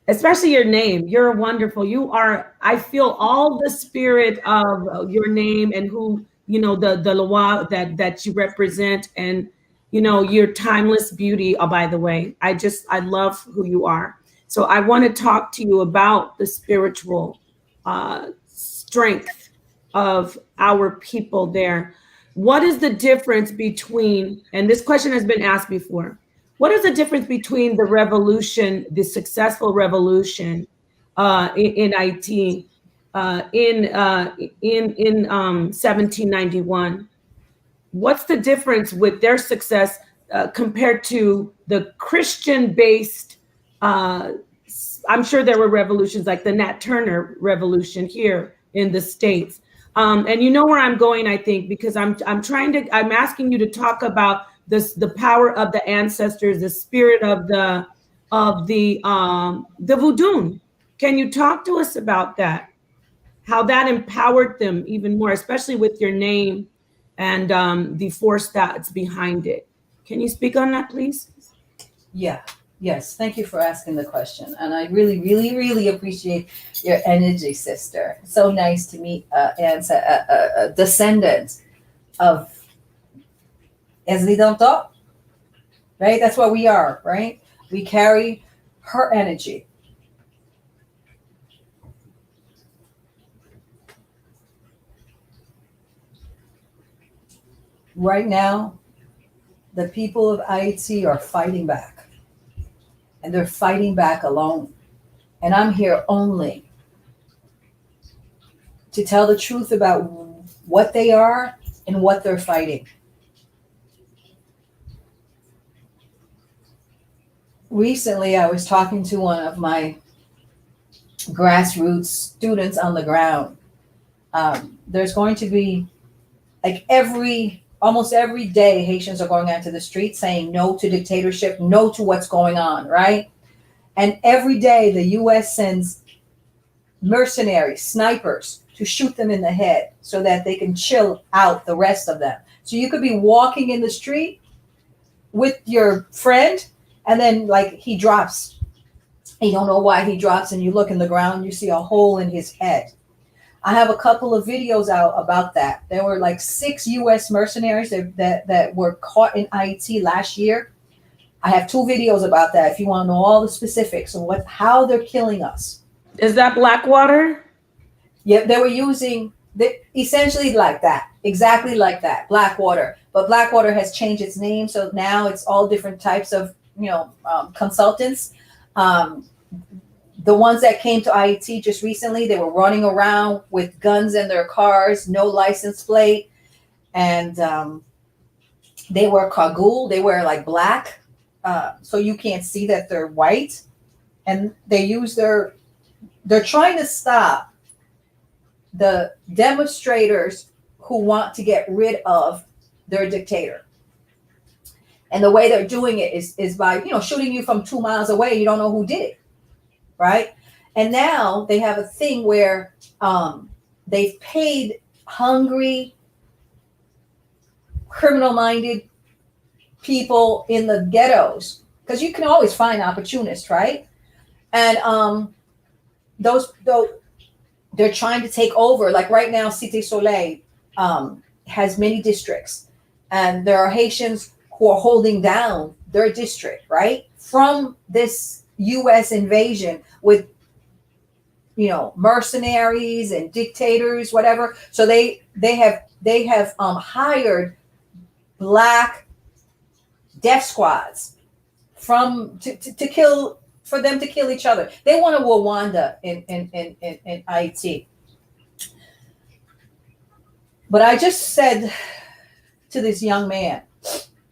especially your name. You're wonderful. You are, I feel all the spirit of your name and who, the Law that you represent, and your timeless beauty. Oh, by the way, I love who you are. So I want to talk to you about the spiritual strength of our people there. What is the difference between, and this question has been asked before, what is the difference between the revolution, the successful revolution in Haiti in 1791? What's the difference with their success compared to the Christian-based, I'm sure there were revolutions like the Nat Turner revolution here in the States. And you know where I'm going, I think, because I'm asking you to talk about the power of the ancestors, the spirit of the voodoo. Can you talk to us about that? How that empowered them even more, especially with your name and the force that's behind it. Can you speak on that, please? Yeah. Yes. Thank you for asking the question. And I really, really, really appreciate your energy, sister. So nice to meet a descendant of Èzili Dantò, right? That's what we are, right? We carry her energy. Right now, the people of Haiti are fighting back. And they're fighting back alone. And I'm here only to tell the truth about what they are and what they're fighting. Recently, I was talking to one of my grassroots students on the ground. There's going to be like almost every day, Haitians are going out to the street saying no to dictatorship, no to what's going on, right? And every day the US sends mercenaries, snipers, to shoot them in the head so that they can chill out the rest of them. So you could be walking in the street with your friend and then like he drops. You don't know why he drops, and you look in the ground, you see a hole in his head. I have a couple of videos out about that. There were like 6 US mercenaries that were caught in Haiti last year. I have 2 videos about that if you want to know all the specifics of how they're killing us. Is that Blackwater? Yeah, they were using essentially like that, exactly like that, Blackwater. But Blackwater has changed its name, so now it's all different types of consultants. The ones that came to Haiti just recently, they were running around with guns in their cars, no license plate, and they wear cagoule. They wear like black, so you can't see that they're white. And they're trying to stop the demonstrators who want to get rid of their dictator. And the way they're doing it is by shooting you from 2 miles away. You don't know who did it. Right. And now they have a thing where they've paid hungry, criminal-minded people in the ghettos, because you can always find opportunists, right? And those they're trying to take over. Like right now, Cité Soleil has many districts, and there are Haitians who are holding down their district, right, from this U.S. invasion with, mercenaries and dictators, whatever. So they have hired black death squads to kill, for them to kill each other. They want a Rwanda in Haiti. But I just said to this young man,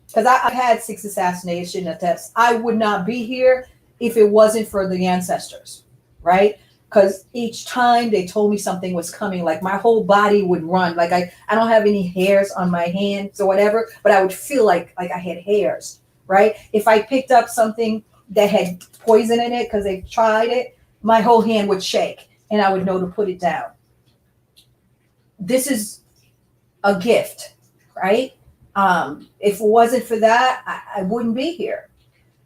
because I've had 6 assassination attempts, I would not be here if it wasn't for the ancestors, right? Because each time they told me something was coming, like my whole body would run. Like I don't have any hairs on my hands or whatever, but I would feel like I had hairs, right? If I picked up something that had poison in it because they tried it, my whole hand would shake and I would know to put it down. This is a gift, right? If it wasn't for that, I wouldn't be here.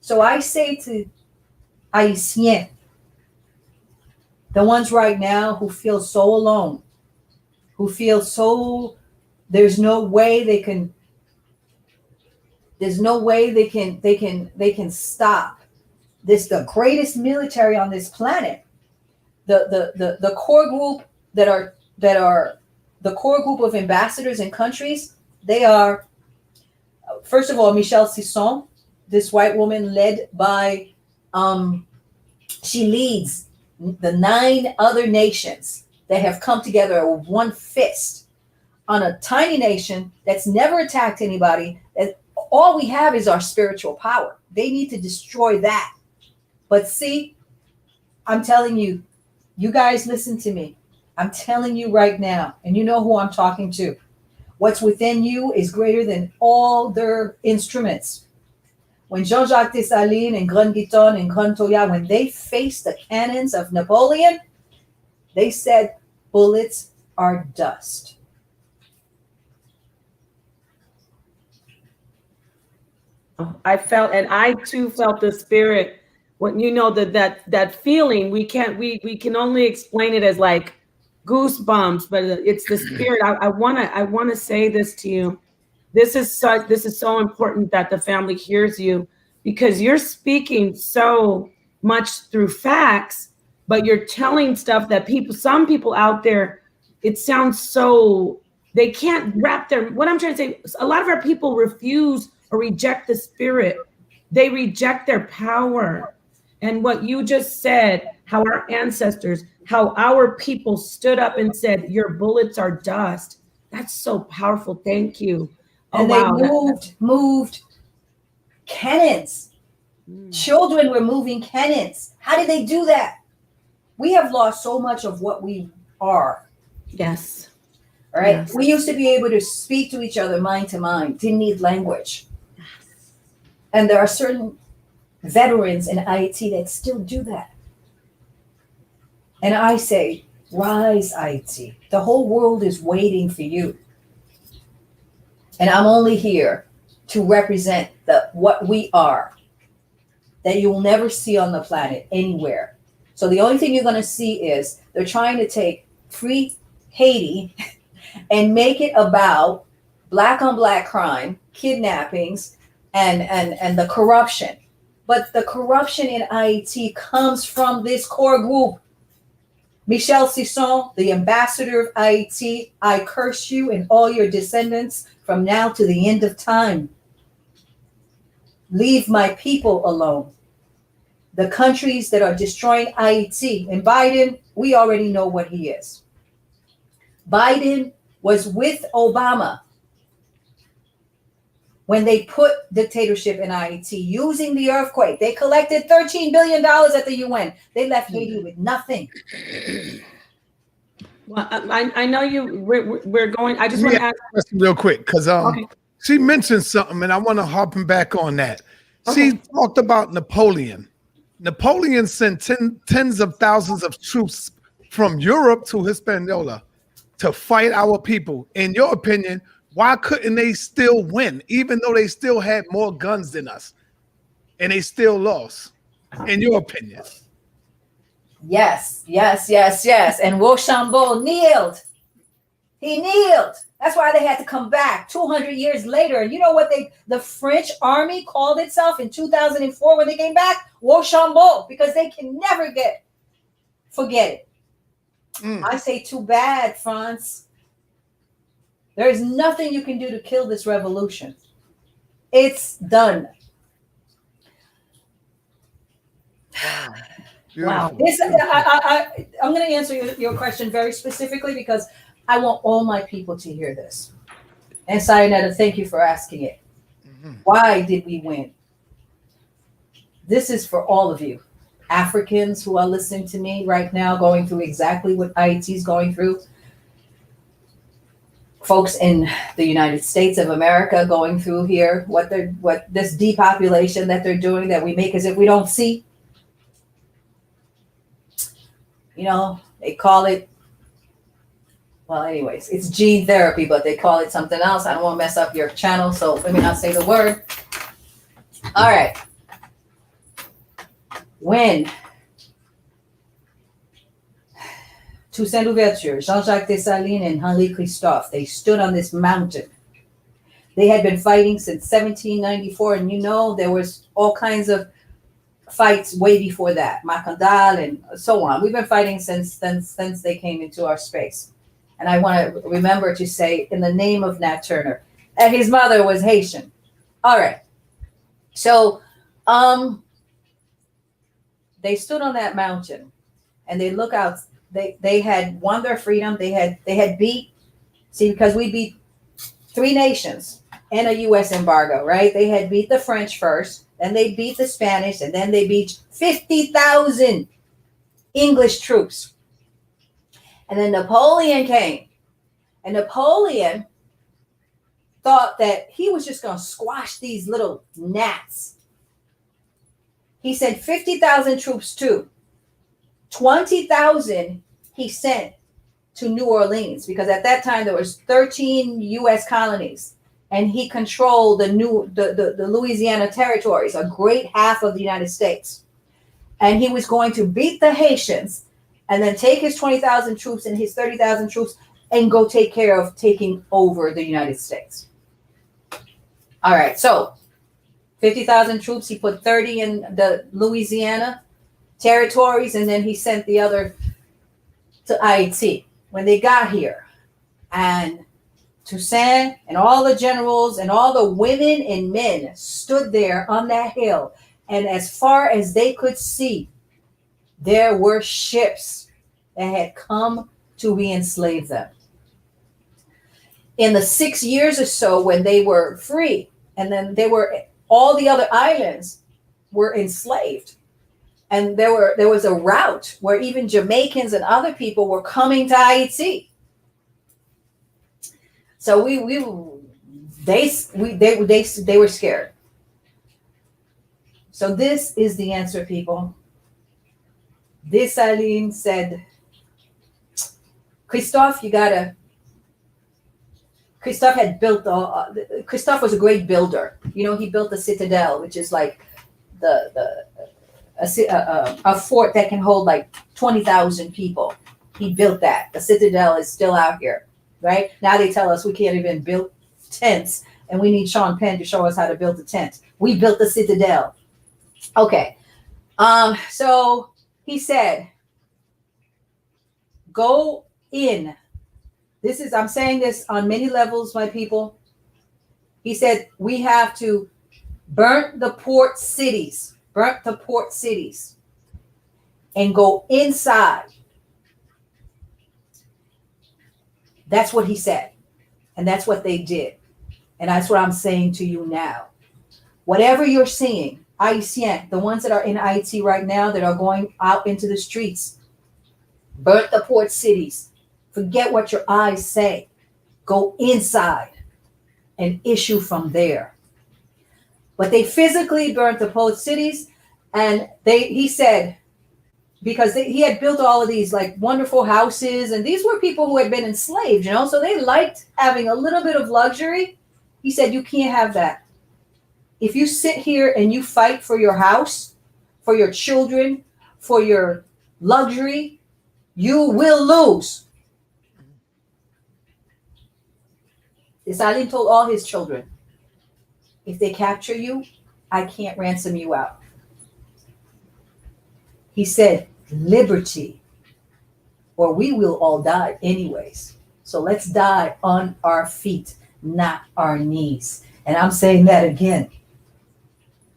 So I say to Haitians, the ones right now who feel so alone, who feel so there's no way they can stop this, the greatest military on this planet, the core group that are the core group of ambassadors in countries. They are, first of all, Michelle Sisson, this white woman led by, she leads the 9 other nations that have come together with one fist on a tiny nation that's never attacked anybody. All we have is our spiritual power. They need to destroy that. But see, I'm telling you, you guys listen to me. I'm telling you right now, and you know who I'm talking to. What's within you is greater than all their instruments. When Jean-Jacques Dessalines and Grand Guiton and Grand Toya, when they faced the cannons of Napoleon, they said, bullets are dust. I felt, and I too felt the spirit. When you know that feeling, we can only explain it as like goosebumps, but it's the spirit. I wanna say this to you. This is so important that the family hears you, because you're speaking so much through facts, but you're telling stuff that some people out there, it sounds so, they can't wrap their, what I'm trying to say, a lot of our people refuse or reject the spirit. They reject their power. And what you just said, how our ancestors, how our people stood up and said, your bullets are dust. That's so powerful. Thank you. And they moved cannons. Children were moving cannons. How did they do that? We have lost so much of what we are. Yes. All right. Yes. We used to be able to speak to each other mind to mind, didn't need language. Yes. And there are certain veterans in Haiti that still do that. And I say, rise, Haiti. The whole world is waiting for you. And I'm only here to represent what we are, that you will never see on the planet anywhere. So the only thing you're going to see is they're trying to take free Haiti and make it about black on black crime, kidnappings, and the corruption. But the corruption in Haiti comes from this core group. Michel Sisson, the ambassador of Haiti, I curse you and all your descendants from now to the end of time. Leave my people alone. The countries that are destroying Haiti, and Biden, we already know what he is. Biden was with Obama when they put dictatorship in Haiti using the earthquake. They collected $13 billion at the UN. They left Haiti with nothing. Well, I know we're going. I just want to ask a question real quick, because okay. she mentioned something, and I want to harpen back on that. Okay. She talked about Napoleon. Napoleon sent tens of thousands of troops from Europe to Hispaniola to fight our people. In your opinion, why couldn't they still win, even though they still had more guns than us, and they still lost? In your opinion? Yes. And Rochambeau kneeled. He kneeled. That's why they had to come back 200 years later. And you know what the French army called itself in 2004 when they came back? Rochambeau, because they can never forget it. I say, too bad, France. There is nothing you can do to kill this revolution. It's done. Wow. I'm going to answer your question very specifically because I want all my people to hear this. And Sayonetta, thank you for asking it. Why did we win? This is for all of you. Africans who are listening to me right now, going through exactly what Haiti is going through. Folks in the United States of America going through here, what this depopulation that they're doing that we make as if we don't see. You know, they call it, well, anyways, it's gene therapy, but they call it something else. I don't want to mess up your channel, so let me not say the word. All right. When Toussaint Louverture, Jean-Jacques Dessalines, and Henri Christophe, they stood on this mountain. They had been fighting since 1794, and you know there was all kinds of fights way before that, Macandal and so on. We've been fighting since they came into our space. And I want to remember to say, in the name of Nat Turner, and his mother was Haitian. All right. So they stood on that mountain and they look out. They had won their freedom. They had beat, because we beat 3 nations and a U.S. embargo, right? They had beat the French first, then they beat the Spanish, and then they beat 50,000 English troops. And then Napoleon came. And Napoleon thought that he was just going to squash these little gnats. He sent 50,000 troops too. 20,000 he sent to New Orleans, because at that time there was 13 U.S. colonies, and he controlled the Louisiana territories, a great half of the United States. And he was going to beat the Haitians and then take his 20,000 troops and his 30,000 troops and go take care of taking over the United States. All right, so 50,000 troops, he put 30 in the Louisiana territories, and then he sent the other to Haiti. When they got here, and Toussaint and all the generals and all the women and men stood there on that hill, and as far as they could see, there were ships that had come to re-enslave them. In the 6 years or so when they were free, and then all the other islands were enslaved. And there was a route where even Jamaicans and other people were coming to Haiti. So they were scared. So this is the answer, people. Dessalines said, Christophe Christophe was a great builder. He built the Citadel, which is like a fort that can hold like 20,000 people. He built that. The Citadel is still out here, right? Now they tell us we can't even build tents, and we need Sean Penn to show us how to build a tent. We built the Citadel. Okay. So he said, go in. I'm saying this on many levels, my people. He said, we have to burn the port cities, and go inside. That's what he said. And that's what they did. And that's what I'm saying to you now. Whatever you're seeing, Haitian, the ones that are in Haiti right now that are going out into the streets, burn the port cities. Forget what your eyes say. Go inside and issue from there. But they physically burnt the port cities, and he said, because he had built all of these like wonderful houses, and these were people who had been enslaved, so they liked having a little bit of luxury. He said, you can't have that. If you sit here and you fight for your house, for your children, for your luxury, you will lose. Dessalines told all his children, if they capture you, I can't ransom you out. He said, liberty, or we will all die anyways. So let's die on our feet, not our knees. And I'm saying that again.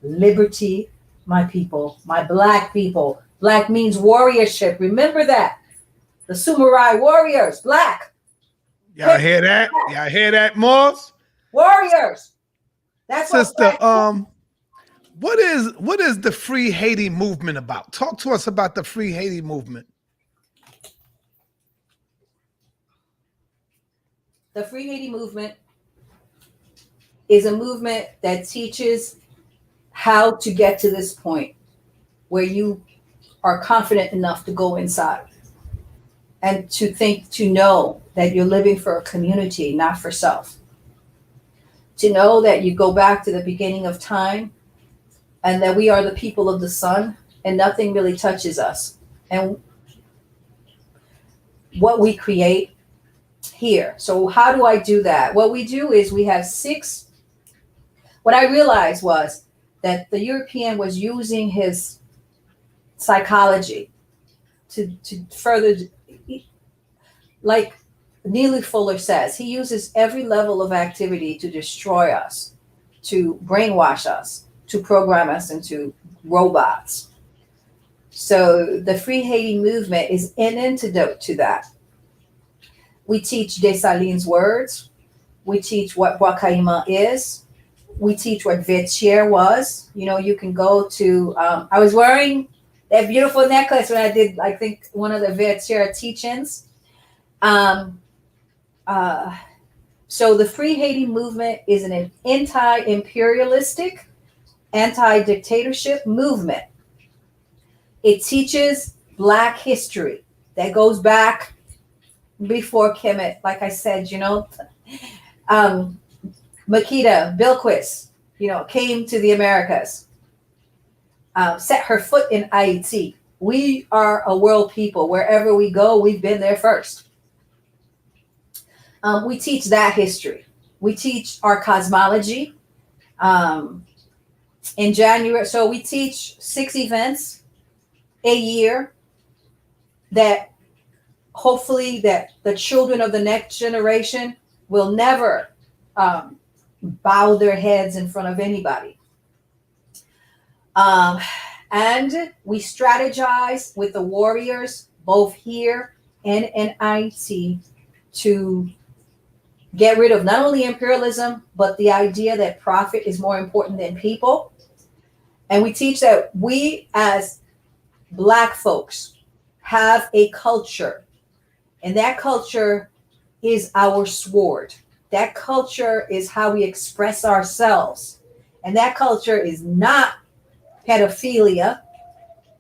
Liberty, my people, my black people. Black means warriorship. Remember that. The Samurai warriors, black. Y'all hear that? Y'all hear that, Moss? Warriors. That's Sister, what is the Free Haiti movement about? Talk to us about the Free Haiti movement. The Free Haiti movement is a movement that teaches how to get to this point where you are confident enough to go inside and to know that you're living for a community, not for self. To know that you go back to the beginning of time and that we are the people of the sun and nothing really touches us. And what we create here. So how do I do that? What we do is we have what I realized was that the European was using his psychology to further, like Neely Fuller says, he uses every level of activity to destroy us, to brainwash us, to program us into robots. So the Free Haiti movement is an antidote to that. We teach Dessalines words. We teach what Wakaima is. We teach what Vetier was. You can go to, I was wearing that beautiful necklace when I did, I think, one of the Vetier teach-ins. So the Free Haiti movement is an anti-imperialistic, anti-dictatorship movement. It teaches Black history that goes back before Kemet, like I said, Makita Bilquis, came to the Americas, set her foot in Haiti. We are a world people. Wherever we go, we've been there first. We teach that history. We teach our cosmology. In January, so we teach 6 events a year that hopefully that the children of the next generation will never bow their heads in front of anybody. And we strategize with the warriors, both here and in IT, to get rid of not only imperialism, but the idea that profit is more important than people. And we teach that we as Black folks have a culture, and that culture is our sword. That culture is how we express ourselves. And that culture is not pedophilia.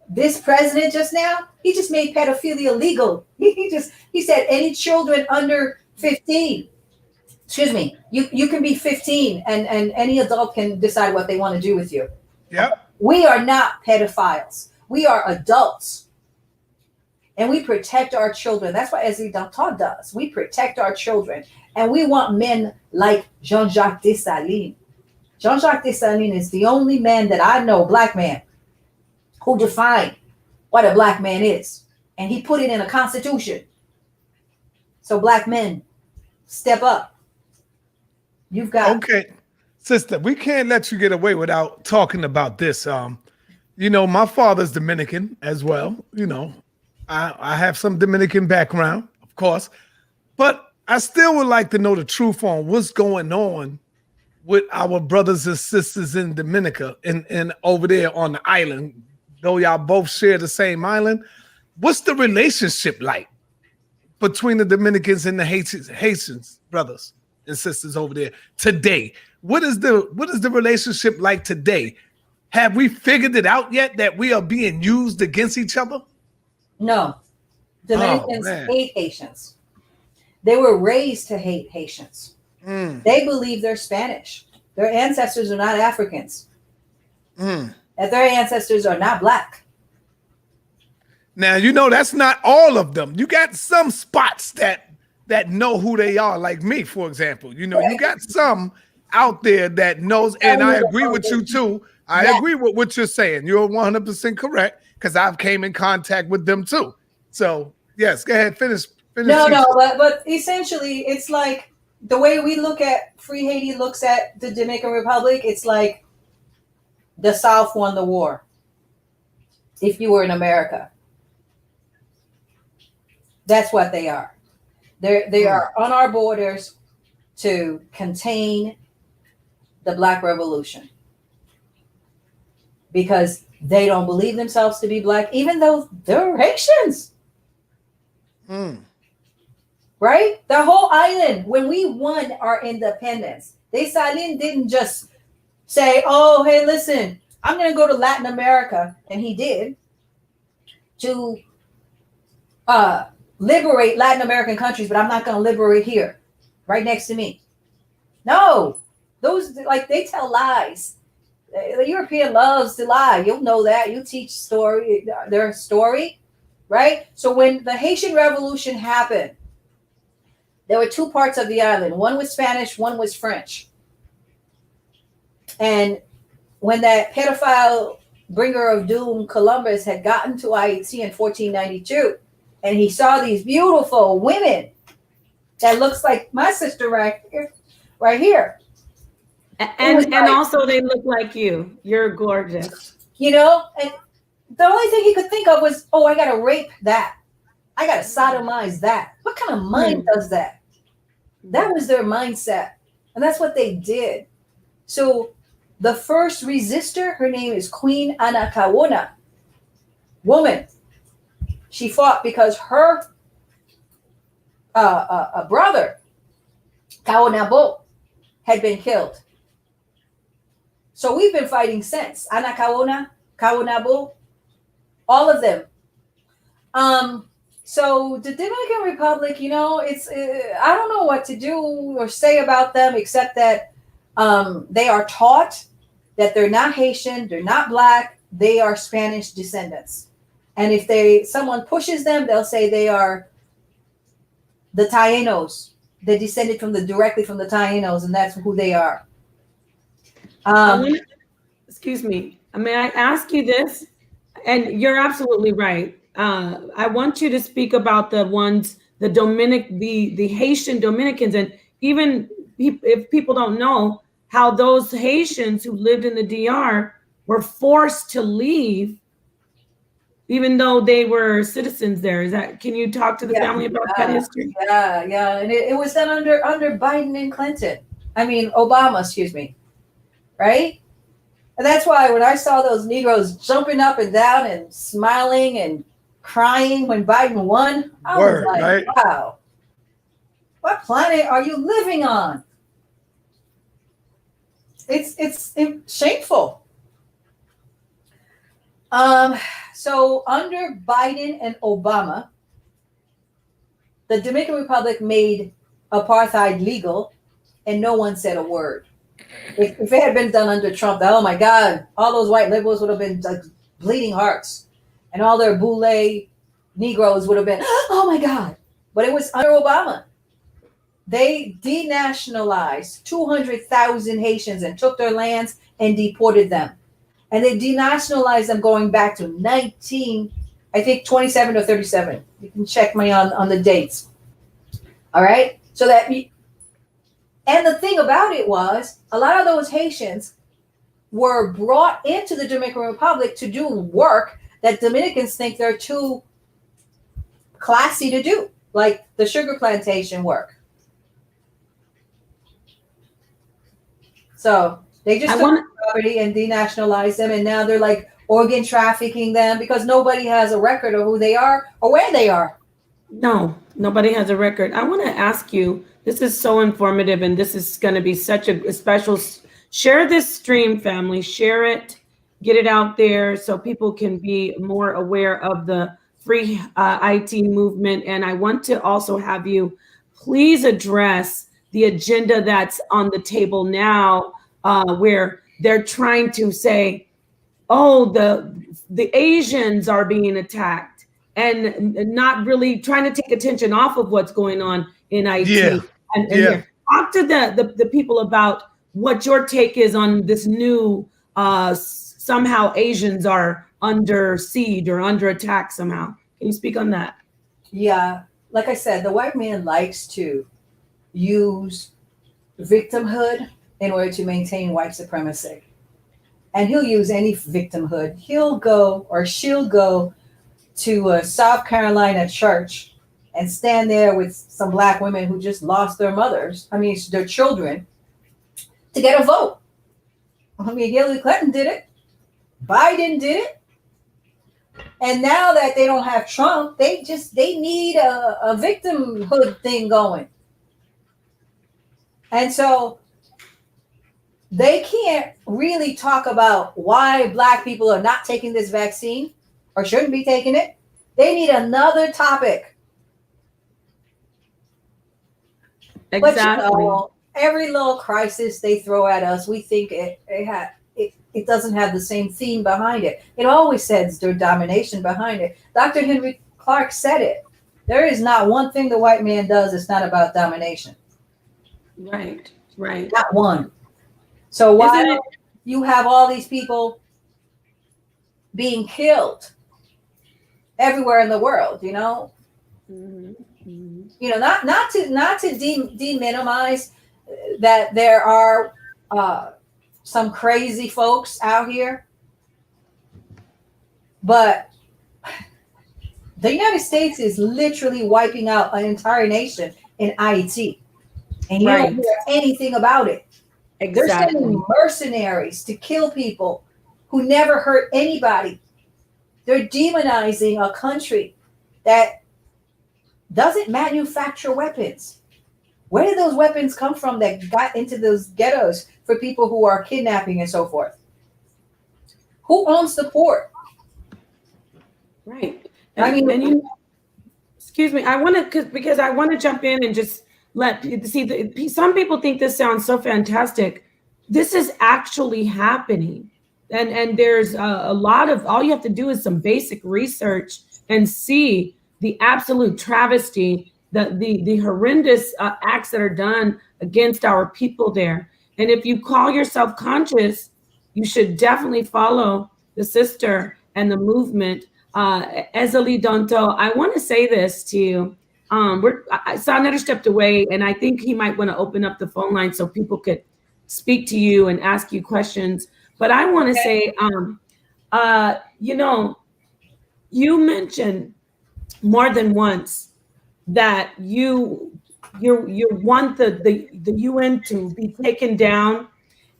This president just now, he just made pedophilia legal. He said any children under 15, excuse me, you can be 15 and any adult can decide what they want to do with you. Yep. We are not pedophiles. We are adults. And we protect our children. That's what Èzili Dantò does. We protect our children. And we want men like Jean-Jacques Dessalines. Jean-Jacques Dessalines is the only man that I know, Black man, who defined what a Black man is. And he put it in a constitution. So Black men, step up. You've got... Okay, sister, we can't let you get away without talking about this. My father's Dominican as well. I have some Dominican background, of course, but I still would like to know the truth on what's going on with our brothers and sisters in Dominica and over there on the island. Though y'all both share the same island, what's the relationship like between the Dominicans and the Haitians, brothers and sisters over there today? What is the relationship like today? Have we figured it out yet that we are being used against each other? No. Dominicans hate Haitians. They were raised to hate Haitians. They believe they're Spanish. Their ancestors are not Africans. That their ancestors are not Black. Now, that's not all of them. You got some spots that know who they are, like me, for example. You got some out there that knows, and I agree with you too. I agree with what you're saying. You're 100% correct, because I've came in contact with them too. So yes, go ahead, finish. No, but essentially it's like the way we look at Free Haiti looks at the Dominican Republic. It's like the South won the war. If you were in America, that's what they are. They are on our borders to contain the Black Revolution because they don't believe themselves to be Black, even though they're Haitians. Right? The whole island, when we won our independence, Dessalines didn't just say, oh, hey, listen, I'm going to go to Latin America. And he did, to liberate Latin American countries, but I'm not going to liberate here, right next to me. No, those, they tell lies. The European loves to lie. You'll know that. You teach their story, right? So when the Haitian Revolution happened, there were two parts of the island. One was Spanish, one was French. And when that pedophile bringer of doom, Columbus, had gotten to Haiti in 1492, and he saw these beautiful women that looks like my sister right here. And also they look like you. You're gorgeous. And the only thing he could think of was, oh, I got to rape that. I got to sodomize that. What kind of mind does that? That was their mindset. And that's what they did. So the first resistor, her name is Queen Anakawona, woman. She fought because her brother, Kaonabo, had been killed. So we've been fighting since. Ana Kaonabo, all of them. So the Dominican Republic, it's I don't know what to do or say about them except that they are taught that they're not Haitian, they're not Black, they are Spanish descendants. And if someone pushes them, they'll say they are the Taínos. They descended directly from the Taínos, and that's who they are. Excuse me. May I ask you this? And you're absolutely right. I want you to speak about the Haitian Dominicans, and even if people don't know how those Haitians who lived in the DR were forced to leave, even though they were citizens there. Can you talk to the family about that history? Yeah. And it was done under Biden and Clinton. I mean, Obama, excuse me. Right? And that's why when I saw those Negroes jumping up and down and smiling and crying when Biden won, I was like, right? Wow, what planet are you living on? It's shameful. So under Biden and Obama, the Dominican Republic made apartheid legal, and no one said a word. If it had been done under Trump, oh my God, all those white liberals would have been like bleeding hearts, and all their boule Negroes would have been, oh my God. But it was under Obama. They denationalized 200,000 Haitians and took their lands and deported them. And they denationalized them going back to 27 or 37. You can check me on the dates. All right. And the thing about it was, a lot of those Haitians were brought into the Dominican Republic to do work that Dominicans think they're too classy to do, like the sugar plantation work. So they just took property and denationalized them, and now they're like organ trafficking them because nobody has a record of who they are or where they are. No, nobody has a record. I want to ask you, this is so informative, and this is going to be such a special. Share this stream, family. Share it. Get it out there so people can be more aware of the free IT movement. And I want to also have you please address the agenda that's on the table now, where they're trying to say, oh, the Asians are being attacked, and not really trying to take attention off of what's going on in IT. Here. Talk to the people about what your take is on this new, somehow Asians are under siege or under attack somehow. Can you speak on that? Yeah, like I said, the white man likes to use victimhood in order to maintain white supremacy. And he'll use any victimhood. He'll go or she'll go to a South Carolina church and stand there with some Black women who just lost their their children, to get a vote. I mean, Hillary Clinton did it. Biden did it. And now that they don't have Trump, they need a victimhood thing going. And so they can't really talk about why Black people are not taking this vaccine or shouldn't be taking it. They need another topic. Exactly. But every little crisis they throw at us, we think it doesn't have the same theme behind it. It always says their domination behind it. Dr. Henry Clark said it. There is not one thing the white man does that's not about domination. Right. Not one. So why you have all these people being killed everywhere in the world, Mm-hmm. Not to de-minimize that there are some crazy folks out here, but the United States is literally wiping out an entire nation in IT, and you don't hear anything about it. Exactly. They're sending mercenaries to kill people who never hurt anybody. They're demonizing a country that doesn't manufacture weapons. Where did those weapons come from that got into those ghettos for people who are kidnapping and so forth? Who owns the port? Right. I mean, and you, excuse me, I want to, because I want to jump in and just let see, some people think this sounds so fantastic. This is actually happening. And there's a lot of, all you have to do is some basic research and see the absolute travesty, the horrendous acts that are done against our people there. And if you call yourself conscious, you should definitely follow the sister and the movement. Èzili Dantò, I want to say this to you. Senator stepped away, and I think he might want to open up the phone line so people could speak to you and ask you questions. But I want to say, you know, you mentioned more than once that you want the UN to be taken down,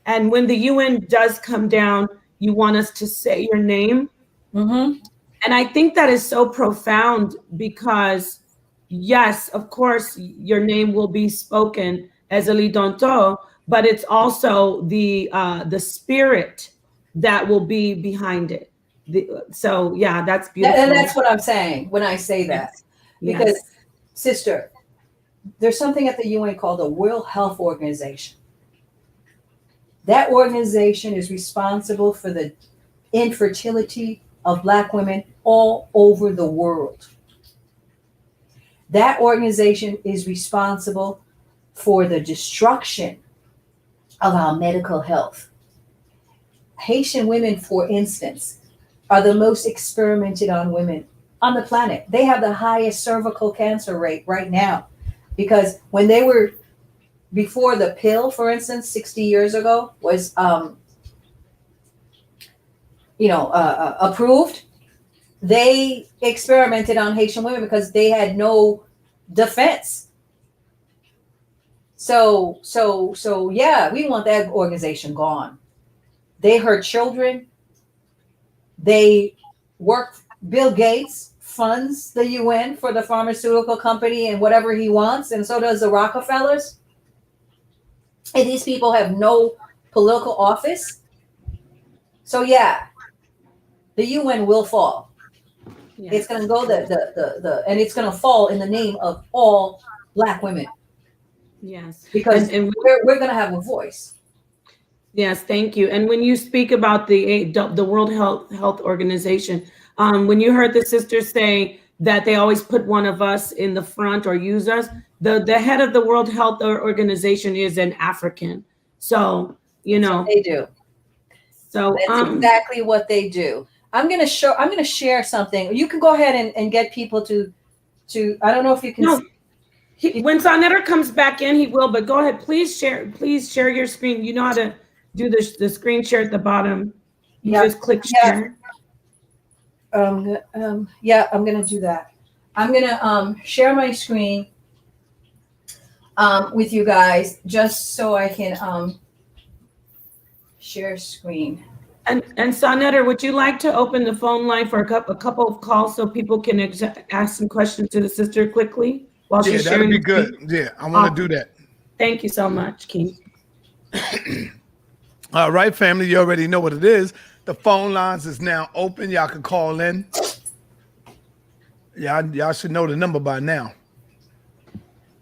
and when the UN does come down, you want us to say your name. mm-hmm. And I think that is so profound because, yes, of course, your name will be spoken as Èzili Dantò, but it's also the spirit that will be behind it. So yeah, that's beautiful. And that's what I'm saying when I say that. Yes. Because, Yes. sister, there's something at the UN called the World Health Organization. That organization is responsible for the infertility of Black women all over the world. That organization is responsible for the destruction of our medical health. Haitian women, for instance, are the most experimented on women on the planet. They have the highest cervical cancer rate right now because when they were, before the pill, for instance, 60 years ago was, approved, they experimented on Haitian women because they had no defense. So yeah, we want that organization gone. They hurt children. They work, Bill Gates funds the UN for the pharmaceutical company and whatever he wants, and so does the Rockefellers. And these people have no political office. So yeah, the UN will fall. Yes. It's going to go and it's going to fall in the name of all Black women. Yes, because we're going to have a voice. Yes, thank you. And when you speak about the World Health Organization, when you heard the sisters say that they always put one of us in the front or use us, the head of the World Health Organization is an African. So, That's what they do. So that's exactly what they do. I'm going to share something. You can go ahead and get people to, I don't know if you can. No. When Senator comes back in, he will, but go ahead. Please share your screen. You know how to do the screen share at the bottom. You just click share. Yeah, I'm going to do that. I'm going to share my screen with you guys just so I can share screen. And Senator, would you like to open the phone line for a couple of calls so people can ask some questions to the sister quickly? While she's sharing, that'd be good. Yeah, I want to do that. Thank you so much, Keith. All right, family, you already know what it is. The phone lines is now open. Y'all can call in. Y'all should know the number by now.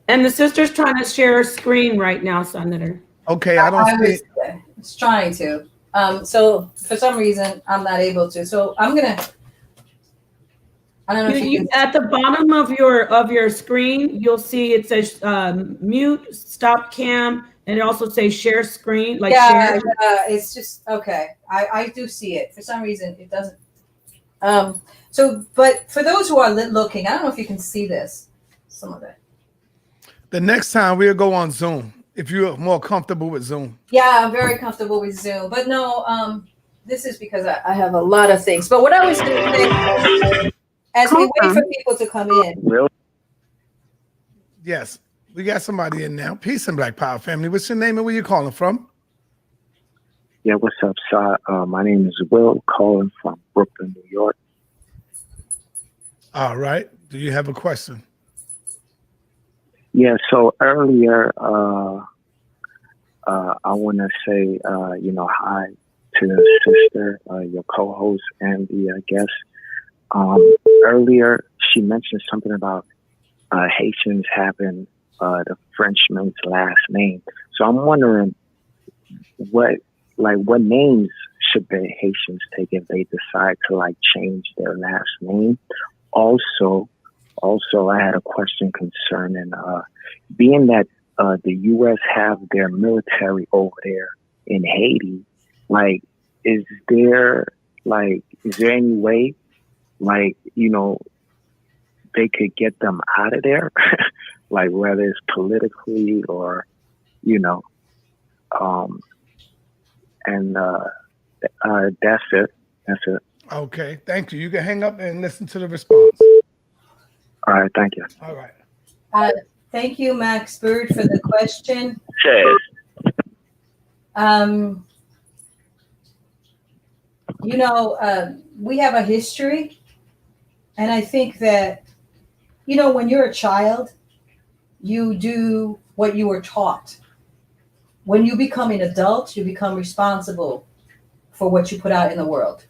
And the sister's trying to share a screen right now, Senator. Okay, I don't see it. It's trying to. So for some reason, I'm not able to. So I'm gonna. I don't know if you can... At the bottom of your screen, you'll see it says mute, stop cam, and it also says share screen. Like share. It's just okay. I do see it. For some reason, it doesn't. So, but for those who are looking, I don't know if you can see this. Some of it. The next time we'll go on Zoom if you're more comfortable with Zoom. Yeah, I'm very comfortable with Zoom, but no. This is because I have a lot of things. But what I was going to say. As we wait for people to come in. Yes, we got somebody in now. Peace and Black Power family. What's your name and where you calling from? Yeah, what's up, sir? My name is Will, calling from Brooklyn, New York. All right. Do you have a question? Yeah. So earlier, I want to say, hi to the sister, your co-host, and the guest. Earlier, she mentioned something about Haitians having the Frenchman's last name. So I'm wondering what names should the Haitians take if they decide to change their last name? Also, I had a question concerning being that the U.S. have their military over there in Haiti. Is there any way they could get them out of there, whether it's politically or and that's it. That's it. Okay, thank you. You can hang up and listen to the response. All right, thank you. All right. Thank you, Max Bird, for the question. Cheers. We have a history, and I think that, when you're a child, you do what you were taught. When you become an adult, you become responsible for what you put out in the world.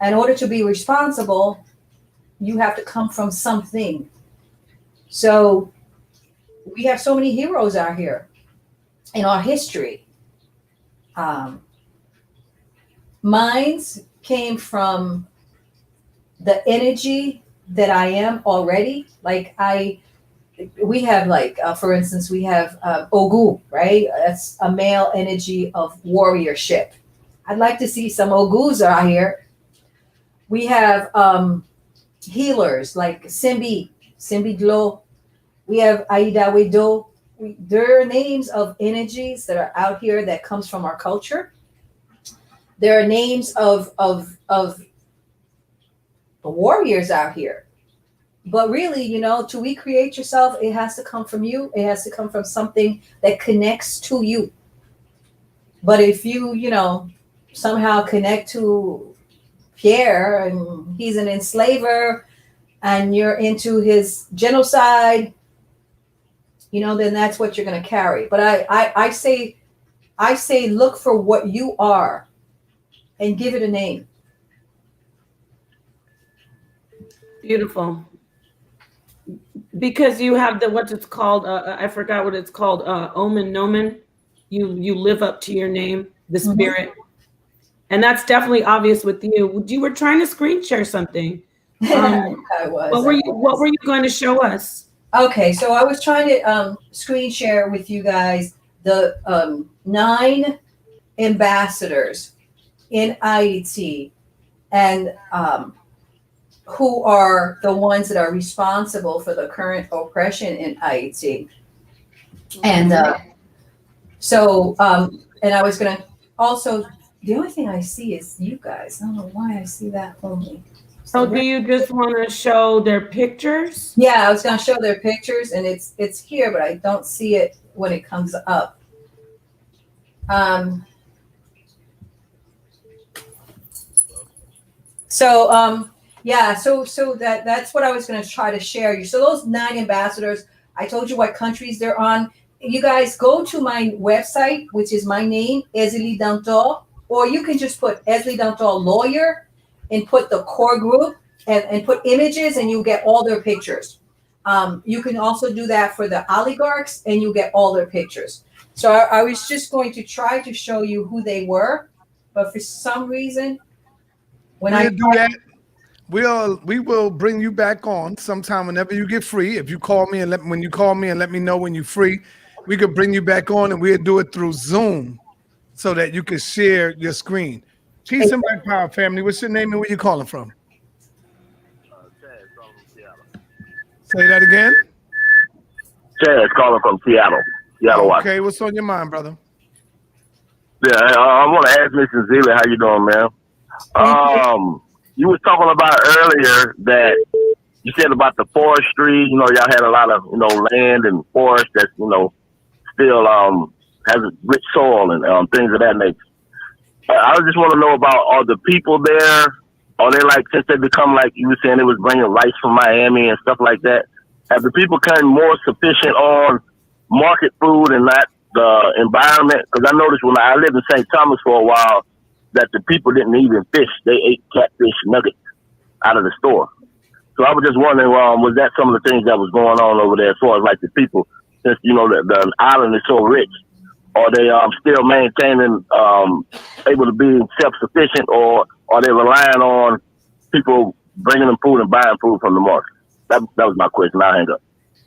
In order to be responsible, you have to come from something. So we have so many heroes out here in our history. Mine's came from the energy that I am already. We have for instance, we have Ogu, right? That's a male energy of warriorship. I'd like to see some Ogus out here. We have healers like Simbi Glo. We have Aida Wedo. There are names of energies that are out here that comes from our culture. There are names of the warriors out here. But really, to recreate yourself, it has to come from you. It has to come from something that connects to you. But if you, somehow connect to Pierre and he's an enslaver and you're into his genocide, then that's what you're going to carry. But I say look for what you are and give it a name. Beautiful. Because you have what it's called, I forgot what it's called, omen nomen. You live up to your name, the spirit. And that's definitely obvious with you. You were trying to screen share something. I was. What were you going to show us? Okay, so I was trying to screen share with you guys the 9 ambassadors in Haiti and who are the ones that are responsible for the current oppression in Haiti. And and I was going to also, the only thing I see is you guys. I don't know why I see that only. So do you just want to show their pictures? Yeah, I was going to show their pictures, and it's here, but I don't see it when it comes up. So that's what I was going to try to share you. So those 9 ambassadors, I told you what countries they're on. You guys go to my website, which is my name, Èzili Dantò, or you can just put Èzili Dantò lawyer and put the core group and put images, and you get all their pictures. You can also do that for the oligarchs, and you get all their pictures. So I was just going to try to show you who they were, but for some reason, when I do that, we will bring you back on sometime whenever you get free. If you call me and let me know when you're free, we could bring you back on, and we'll do it through Zoom so that you can share your screen. Peace and Black Power family. What's your name and where you calling from? Say that again. Chad's calling from Seattle. Okay, what's on your mind, brother? Yeah, I want to ask Mrs. Zili, how you doing, man? You was talking about earlier that you said about the forestry. Y'all had a lot of land and forest that still has a rich soil and things of that nature. I just want to know about all the people there. Are they since they become you were saying it was bringing rice from Miami and stuff like that? Have the people become more sufficient on market food and not the environment? Because I noticed when I lived in St. Thomas for a while that the people didn't even fish. They ate catfish nuggets out of the store. So I was just wondering, was that some of the things that was going on over there as far as like the people, since, you know, the island is so rich? Are they still maintaining, able to be self-sufficient, or are they relying on people bringing them food and buying food from the market? That was my question. I'll hang up.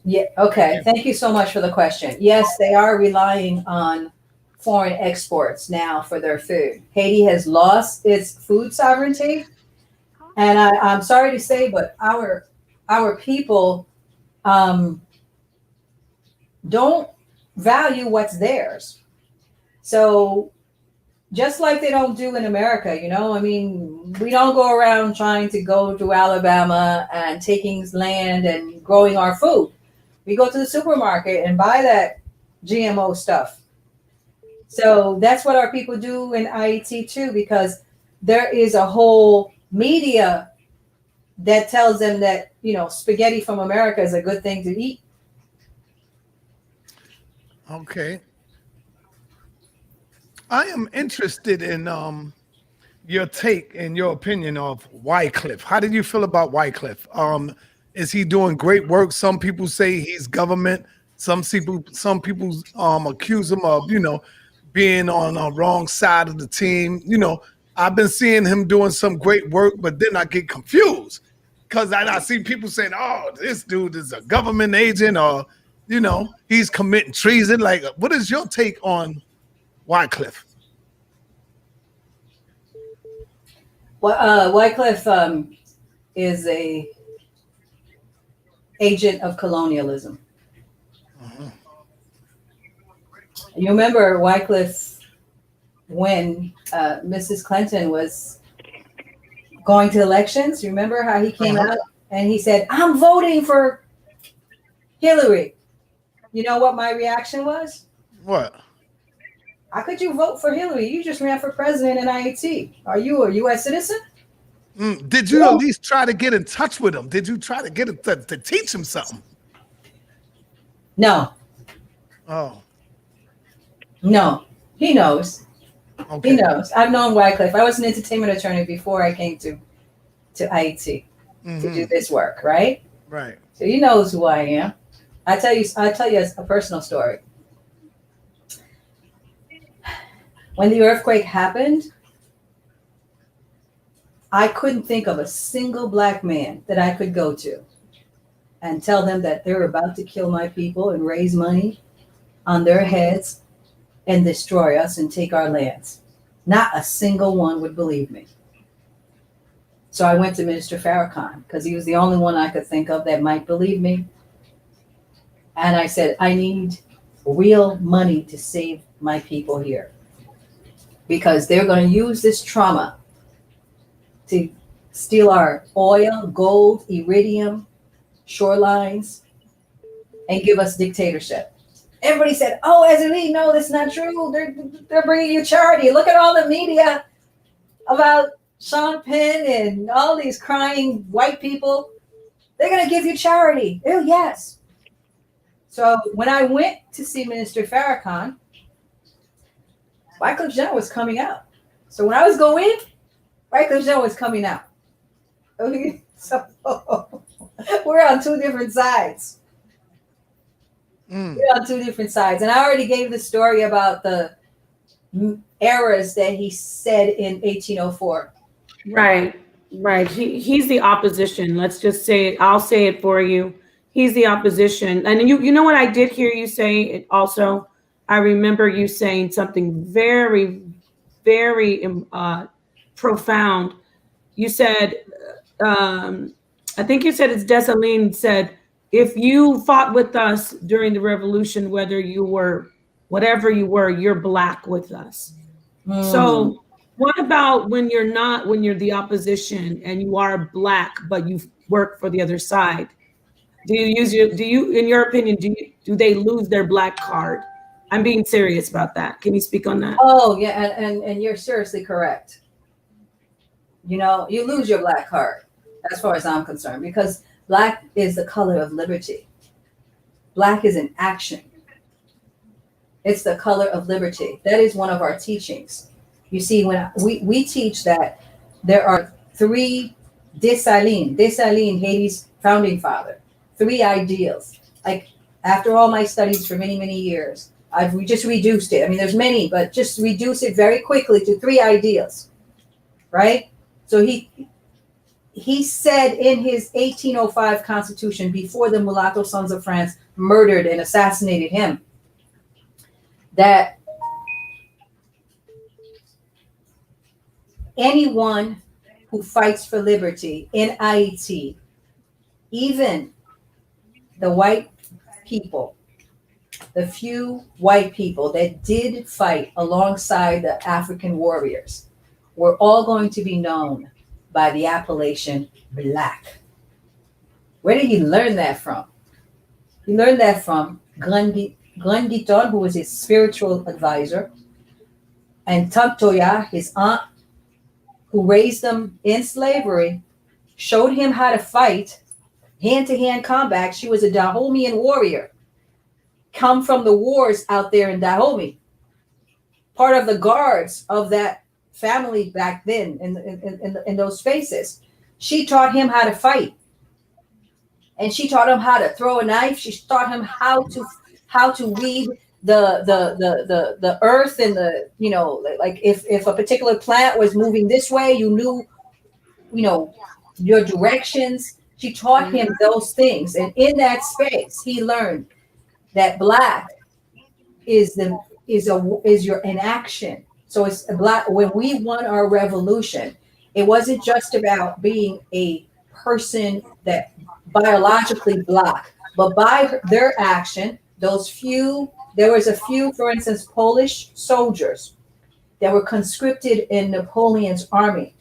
Yeah. Okay. Thank you so much for the question. Yes, they are relying on foreign exports now for their food. Haiti has lost its food sovereignty. And I'm sorry to say, but our people don't value what's theirs. So just like they don't do in America, you know, I mean, we don't go around trying to go to Alabama and taking land and growing our food. We go to the supermarket and buy that GMO stuff. So that's what our people do in Haiti too, because there is a whole media that tells them that, you know, spaghetti from America is a good thing to eat. Okay. I am interested in your take and your opinion of Wycliffe. How did you feel about Wycliffe? Is he doing great work? Some people say he's government. Some people accuse him of, you know, being on the wrong side of the team. You know, I've been seeing him doing some great work, but then I get confused because I see people saying, "Oh, this dude is a government agent," or, you know, he's committing treason. Like, what is your take on Wycliffe? Well, Wycliffe is a agent of colonialism. You remember Wycliffe when Mrs. Clinton was going to elections? You remember how he came out and he said, "I'm voting for Hillary." You know what my reaction was? What? How could you vote for Hillary? You just ran for president in Haiti. Are you a U.S. citizen? Did you at least try to get in touch with him? Did you try to get him to teach him something? No. Oh. No. He knows. Okay. He knows. I've known Wycliffe. I was an entertainment attorney before I came to Haiti to do this work, right? Right. So he knows who I am. I tell you a personal story. When the earthquake happened, I couldn't think of a single Black man that I could go to and tell them that they're about to kill my people and raise money on their heads and destroy us and take our lands. Not a single one would believe me. So I went to Minister Farrakhan because he was the only one I could think of that might believe me. And I said, I need real money to save my people here, because they're going to use this trauma to steal our oil, gold, iridium, shorelines, and give us dictatorship. Everybody said, "Oh, Èzili, no, that's not true. They're bringing you charity. Look at all the media about Sean Penn and all these crying white people. They're going to give you charity." Oh, yes. So when I went to see Minister Farrakhan, Wycliffe Jean was coming out. So when I was going in, Wycliffe Jean was coming out. Okay, so we're on two different sides. We're on two different sides. And I already gave the story about the errors that he said in 1804. Right, right. He's the opposition. Let's just say it. I'll say it for you. He's the opposition. And you know what I did hear you say it also? I remember you saying something very, very profound. You said, I think you said it's Dessalines said, if you fought with us during the revolution, whether you were, whatever you were, you're Black with us. So what about when you're the opposition and you are Black, but you work for the other side? In your opinion, do they lose their Black card? I'm being serious about that. Can you speak on that? Oh, yeah, and you're seriously correct. You know, you lose your Black card, as far as I'm concerned, because Black is the color of liberty. Black is an action. It's the color of liberty. That is one of our teachings. You see, when we teach that there are three Dessalines, Haiti's founding father, three ideals. Like, after all my studies for many, many years, we just reduced it. I mean, there's many, but just reduce it very quickly to three ideals, right? So he said in his 1805 Constitution, before the mulatto sons of France murdered and assassinated him, that anyone who fights for liberty in Haiti, even the white people, the few white people that did fight alongside the African warriors, were all going to be known by the appellation Black. Where did he learn that from? He learned that from Glen Guiton, who was his spiritual advisor, and Tantoya, his aunt, who raised him in slavery, showed him how to fight hand-to-hand combat. She was a Dahomean warrior, come from the wars out there in Dahomey, part of the guards of that family back then in those spaces. She taught him how to fight, and she taught him how to throw a knife. She taught him how to weed the earth, and the, you know, like if a particular plant was moving this way, you knew, you know, your directions. She taught him those things, and in that space, he learned that Black is your inaction. So it's Black. When we won our revolution, it wasn't just about being a person that biologically Black, but by their action, there was a few, for instance, Polish soldiers that were conscripted in Napoleon's army.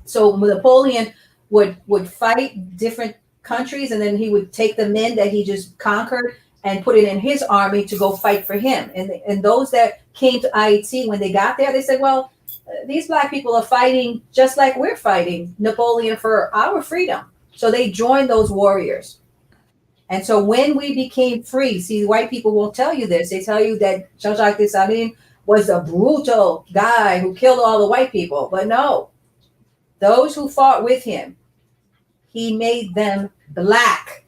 So Napoleon would fight different countries, and then he would take the men that he just conquered and put it in his army to go fight for him. And those that came to Haiti, when they got there, they said, well, these Black people are fighting just like we're fighting Napoleon for our freedom. So they joined those warriors. And so when we became free, see, white people won't tell you this. They tell you that Jean-Jacques Dessalines was a brutal guy who killed all the white people. But no, those who fought with him, he made them Black,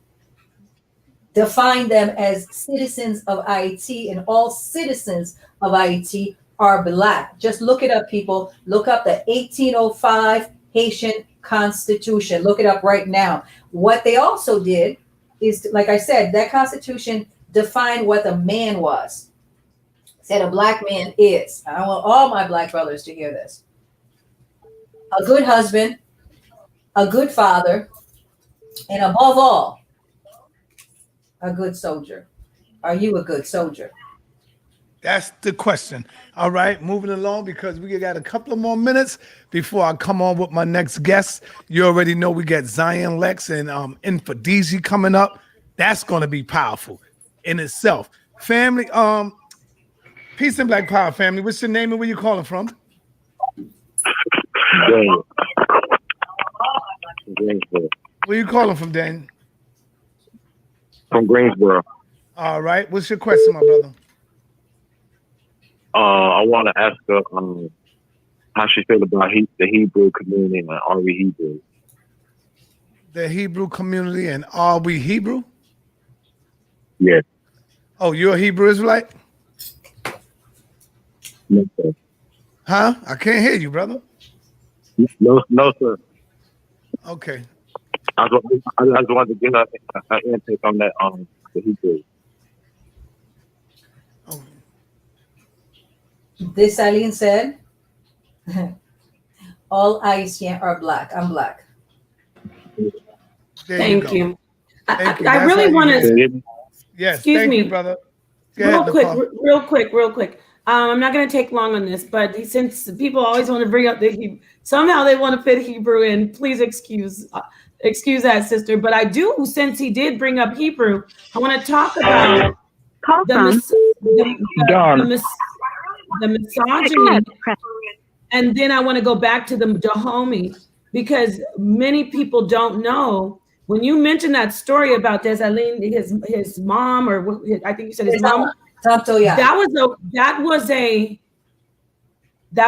defined them as citizens of Haiti, and all citizens of Haiti are Black. Just look it up, people. Look up the 1805 Haitian Constitution. Look it up right now. What they also did is, like I said, that Constitution defined what a man was. Said a Black man is. I want all my Black brothers to hear this: a good husband, a good father, and above all, a good soldier. Are you a good soldier? That's the question. All right, moving along, because we got a couple of more minutes before I come on with my next guest. You already know we got Zion Lex and Infadisi coming up. That's going to be powerful in itself. Family, peace and Black Power, family. What's your name and where you calling from? Daniel. Greensboro. Where you calling from, Daniel? From Greensboro. All right. What's your question, my brother? I want to ask her how she feel about the Hebrew community and are we Hebrew? The Hebrew community and are we Hebrew? Yes. Oh, you're a Hebrew Israelite? No, sir. Huh? I can't hear you, brother. No, sir. Okay. I just wanted to get an intake on that, the Hebrew. Oh. Dessalines said, all Haitians are Black. I'm Black. Thank you. Thank you. I really want to. Yes. Excuse thank me, you, brother. Real quick. I'm not going to take long on this, but since people always want to bring up the Hebrew, somehow they want to fit Hebrew in. Please excuse that, sister. But I do, since he did bring up Hebrew, I want to talk about the misogyny, and then I want to go back to the Dahomey, because many people don't know when you mentioned that story about Èzili, his mom, or I think you said his mom, yeah. that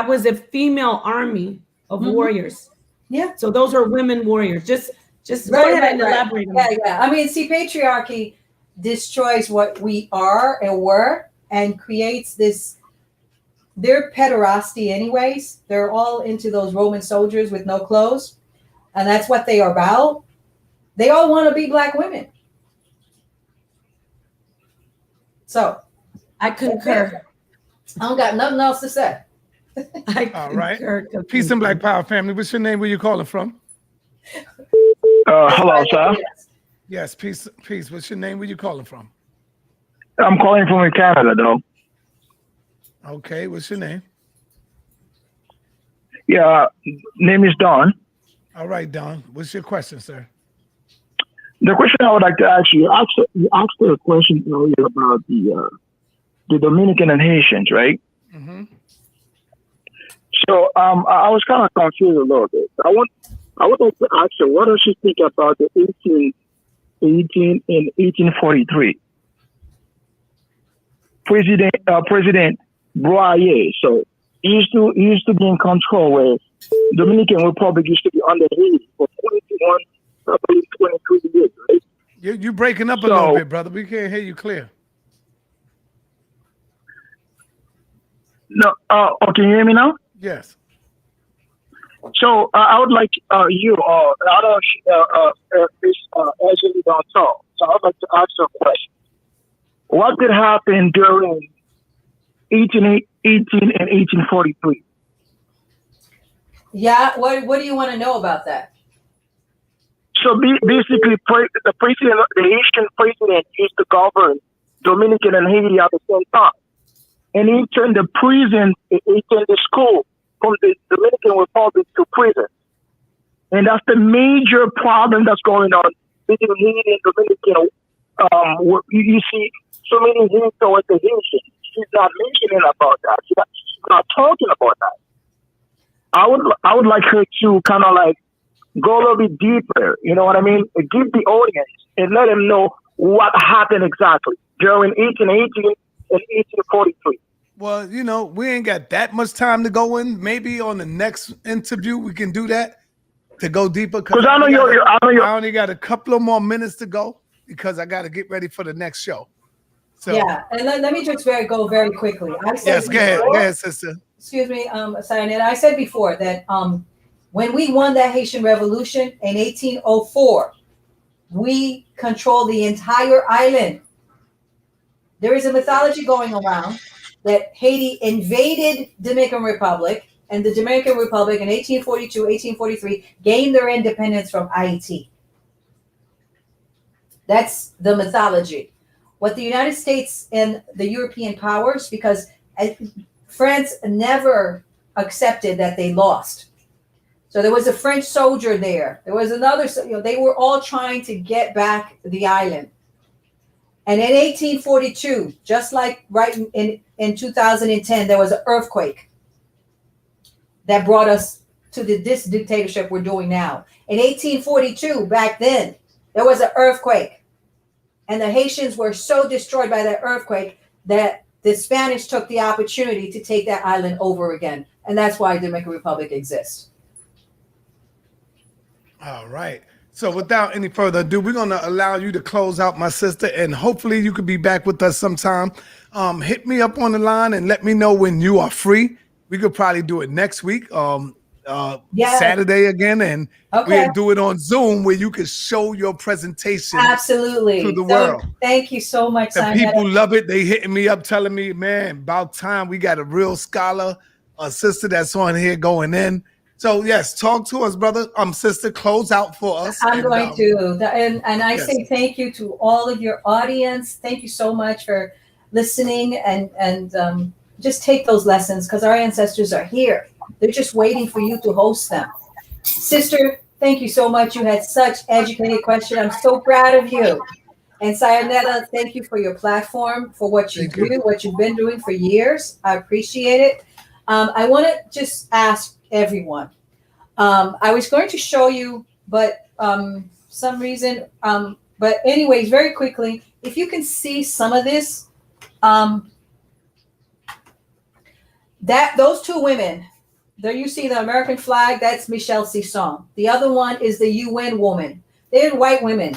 was a female army of warriors. Yeah. So those are women warriors. Just go ahead and elaborate. Yeah. I mean, see, patriarchy destroys what we are and were and creates this. They're pederasty anyways. They're all into those Roman soldiers with no clothes. And that's what they are about. They all want to be Black women. So I concur. I don't got nothing else to say. All right. Peace and Black Power family. What's your name? Where you calling from? Hello, sir. Yes, peace. What's your name? Where you calling from? I'm calling from Canada, though. Okay, what's your name? Yeah, name is Don. All right, Don. What's your question, sir? The question I would like to ask you asked a question earlier about the Dominican and Haitians, right? Mm-hmm. So I was kind of confused a little bit. I would like to ask you, what does she think about the 1818 and 1843? President Boyer. So he used to be in control where Dominican Republic used to be under Haiti for 21, probably 23 years, right? You're breaking up a little bit, brother. We can't hear you clear. No, can you hear me now? Yes. So I would like Èzili Dantò. So I would like to ask you a question. What did happen during 1818 and 1843? Yeah, what do you want to know about that? So basically, the Haitian president used to govern Dominican and Haiti at the same time. And he turned the prison, he turned the school from the Dominican Republic to prison. And that's the major problem that's going on between Haiti and Dominican. You see so many things towards the Haitians. She's not mentioning about that. She's not talking about that. I would like her to kind of like go a little bit deeper. You know what I mean? Give the audience and let them know what happened exactly during 1818 and 1843. Well, you know, we ain't got that much time to go in. Maybe on the next interview we can do that to go deeper. Because I only got a couple of more minutes to go because I got to get ready for the next show. So yeah, and let me just go very quickly. Yes, go ahead, sister. Excuse me, Sayonara. I said before that when we won that Haitian Revolution in 1804, we controlled the entire island. There is a mythology going around that Haiti invaded Dominican Republic, and the Dominican Republic in 1842, 1843 gained their independence from Haiti. That's the mythology. What the United States and the European powers, because France never accepted that they lost. So there was a French soldier there. There was another, they were all trying to get back the island. And in 1842, just like right in 2010, there was an earthquake that brought us to this dictatorship we're doing now. In 1842, back then, there was an earthquake. And the Haitians were so destroyed by that earthquake that the Spanish took the opportunity to take that island over again. And that's why the Dominican Republic exists. All right. So without any further ado, we're going to allow you to close out, my sister, and hopefully you could be back with us sometime. Hit me up on the line and let me know when you are free. We could probably do it next week, Saturday again, and we'll do it on Zoom where you can show your presentation absolutely to the world. Thank you so much. The people love it. They hitting me up telling me, man, about time we got a real scholar, a sister that's on here going in. So yes, talk to us, brother. Sister, close out for us. I'm going to, and I say thank you to all of your audience. Thank you so much for listening, and just take those lessons because our ancestors are here. They're just waiting for you to host them. Sister, thank you so much. You had such educated questions. I'm so proud of you. And Sayonara, thank you for your platform, for what you do, what you've been doing for years. I appreciate it. I want to just ask everyone. I was going to show you, but some reason. But anyways, very quickly, if you can see some of this, that those two women, there you see the American flag, that's Michelle Sisson. The other one is the UN woman. They're white women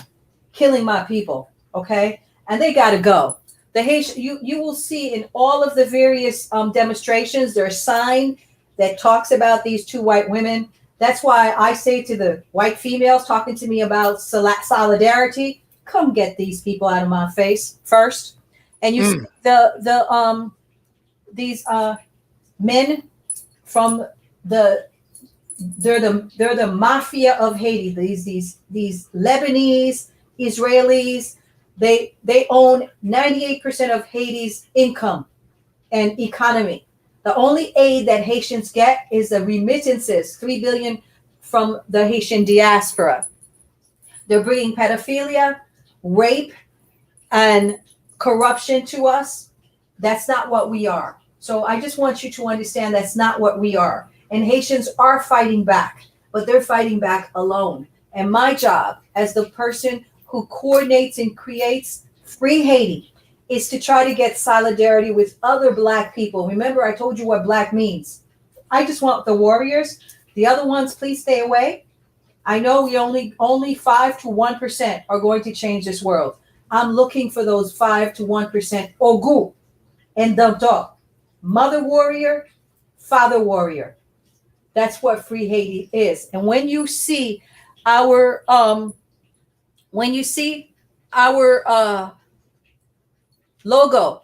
killing my people, okay? And they got to go. The Haitian, you will see in all of the various demonstrations, there's a sign that talks about these two white women. That's why I say to the white females talking to me about solidarity, come get these people out of my face first. And you see these men from they're the mafia of Haiti. These Lebanese, Israelis, they own 98% of Haiti's income and economy. The only aid that Haitians get is the remittances, $3 billion from the Haitian diaspora. They're bringing pedophilia, rape, and corruption to us. That's not what we are. So I just want you to understand that's not what we are. And Haitians are fighting back, but they're fighting back alone. And my job as the person who coordinates and creates Free Haiti is to try to get solidarity with other Black people. Remember, I told you what Black means. I just want the warriors. The other ones, please stay away. I know we only 5 to 1% are going to change this world. I'm looking for those 5 to 1% Ogu and Dantò. Mother warrior, father warrior. That's what Free Haiti is. And when you see our logo,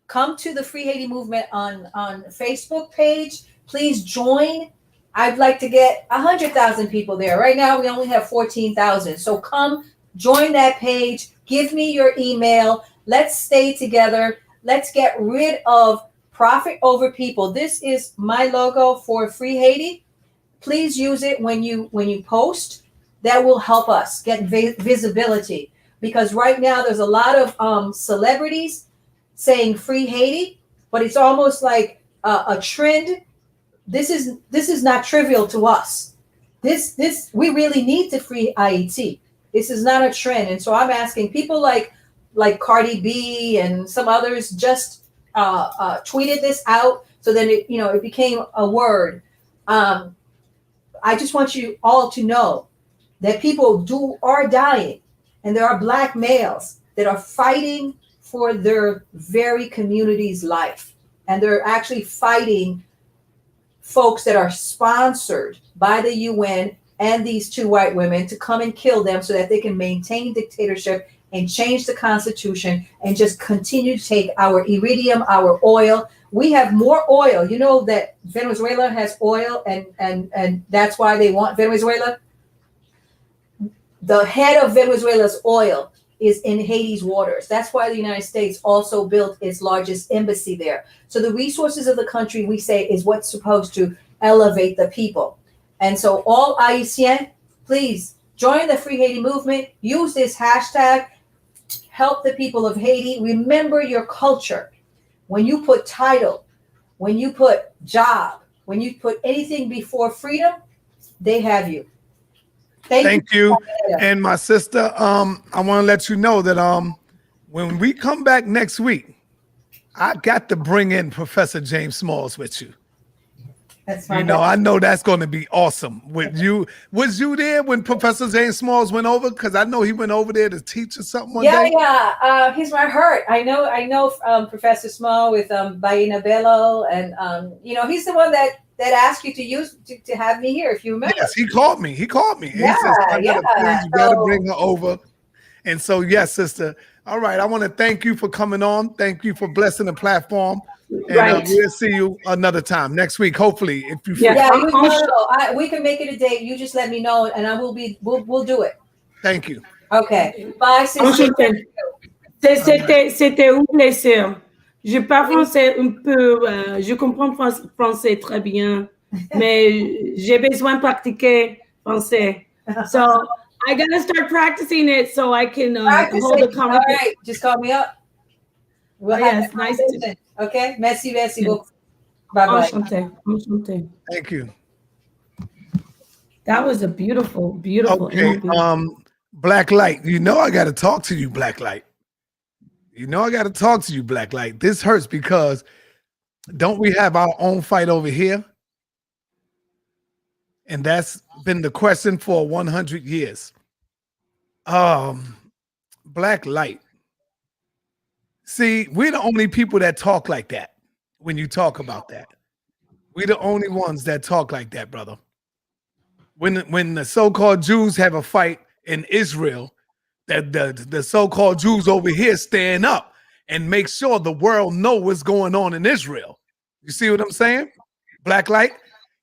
come to the Free Haiti Movement on Facebook page. Please join. I'd like to get 100,000 people there. Right now, we only have 14,000. So come join that page. Give me your email. Let's stay together. Let's get rid of profit over people. This is my logo for Free Haiti. Please use it when you post. That will help us get visibility. Because right now there's a lot of celebrities saying Free Haiti, but it's almost like a trend. This is not trivial to us. This we really need to free Haiti. This is not a trend, and so I'm asking people like Cardi B and some others just tweeted this out, so then it became a word. I just want you all to know that people are dying, and there are Black males that are fighting for their very community's life, and they're actually fighting folks that are sponsored by the UN and these two white women to come and kill them so that they can maintain dictatorship and change the constitution and just continue to take our iridium, our oil. We have more oil. You know that Venezuela has oil, and that's why they want Venezuela. The head of Venezuela's oil is in Haiti's waters. That's why the United States also built its largest embassy there. So the resources of the country, we say, is what's supposed to elevate the people. And so all Haitians, please join the Free Haiti movement. Use this hashtag. Help the people of Haiti. Remember your culture. When you put title, when you put job, when you put anything before freedom, they have you. Thank you. And my sister, I want to let you know that when we come back next week, I got to bring in Professor James Smalls with you. That's fine. I know that's going to be awesome. With you, was you there when Professor James Smalls went over? Because I know he went over there to teach or something one day. Yeah. He's my hurt. I know Professor Small with Baina Bello, and he's the one that asked you to have me here, if you remember. Yes, he called me. Yeah, he says, please, you got to bring her over. And so, yes, sister. All right. I want to thank you for coming on. Thank you for blessing the platform. And we'll see you another time next week, hopefully. If you we can make it a date. You just let me know, and I will be. We'll do it. Thank you. Okay. Bye, sister. C'était un plaisir. Je parle français un peu. Je comprends français très bien, mais j'ai besoin de pratiquer français. So I gotta start practicing it so I can hold a conversation. All right, just call me up. Yes, nice. Okay, merci beaucoup. Bye bye. Enchanté. Thank you. That was a beautiful, beautiful Okay, interview. Black Light, you know I got to talk to you, Black Light. You know I got to talk to you, Black Light. This hurts because don't we have our own fight over here? And that's been the question for 100 years. Black Light. See, we're the only people that talk like that when you talk about that. We're the only ones that talk like that, brother. When the so-called Jews have a fight in Israel, that the so-called Jews over here stand up and make sure the world know what's going on in Israel. You see what I'm saying? Black Light.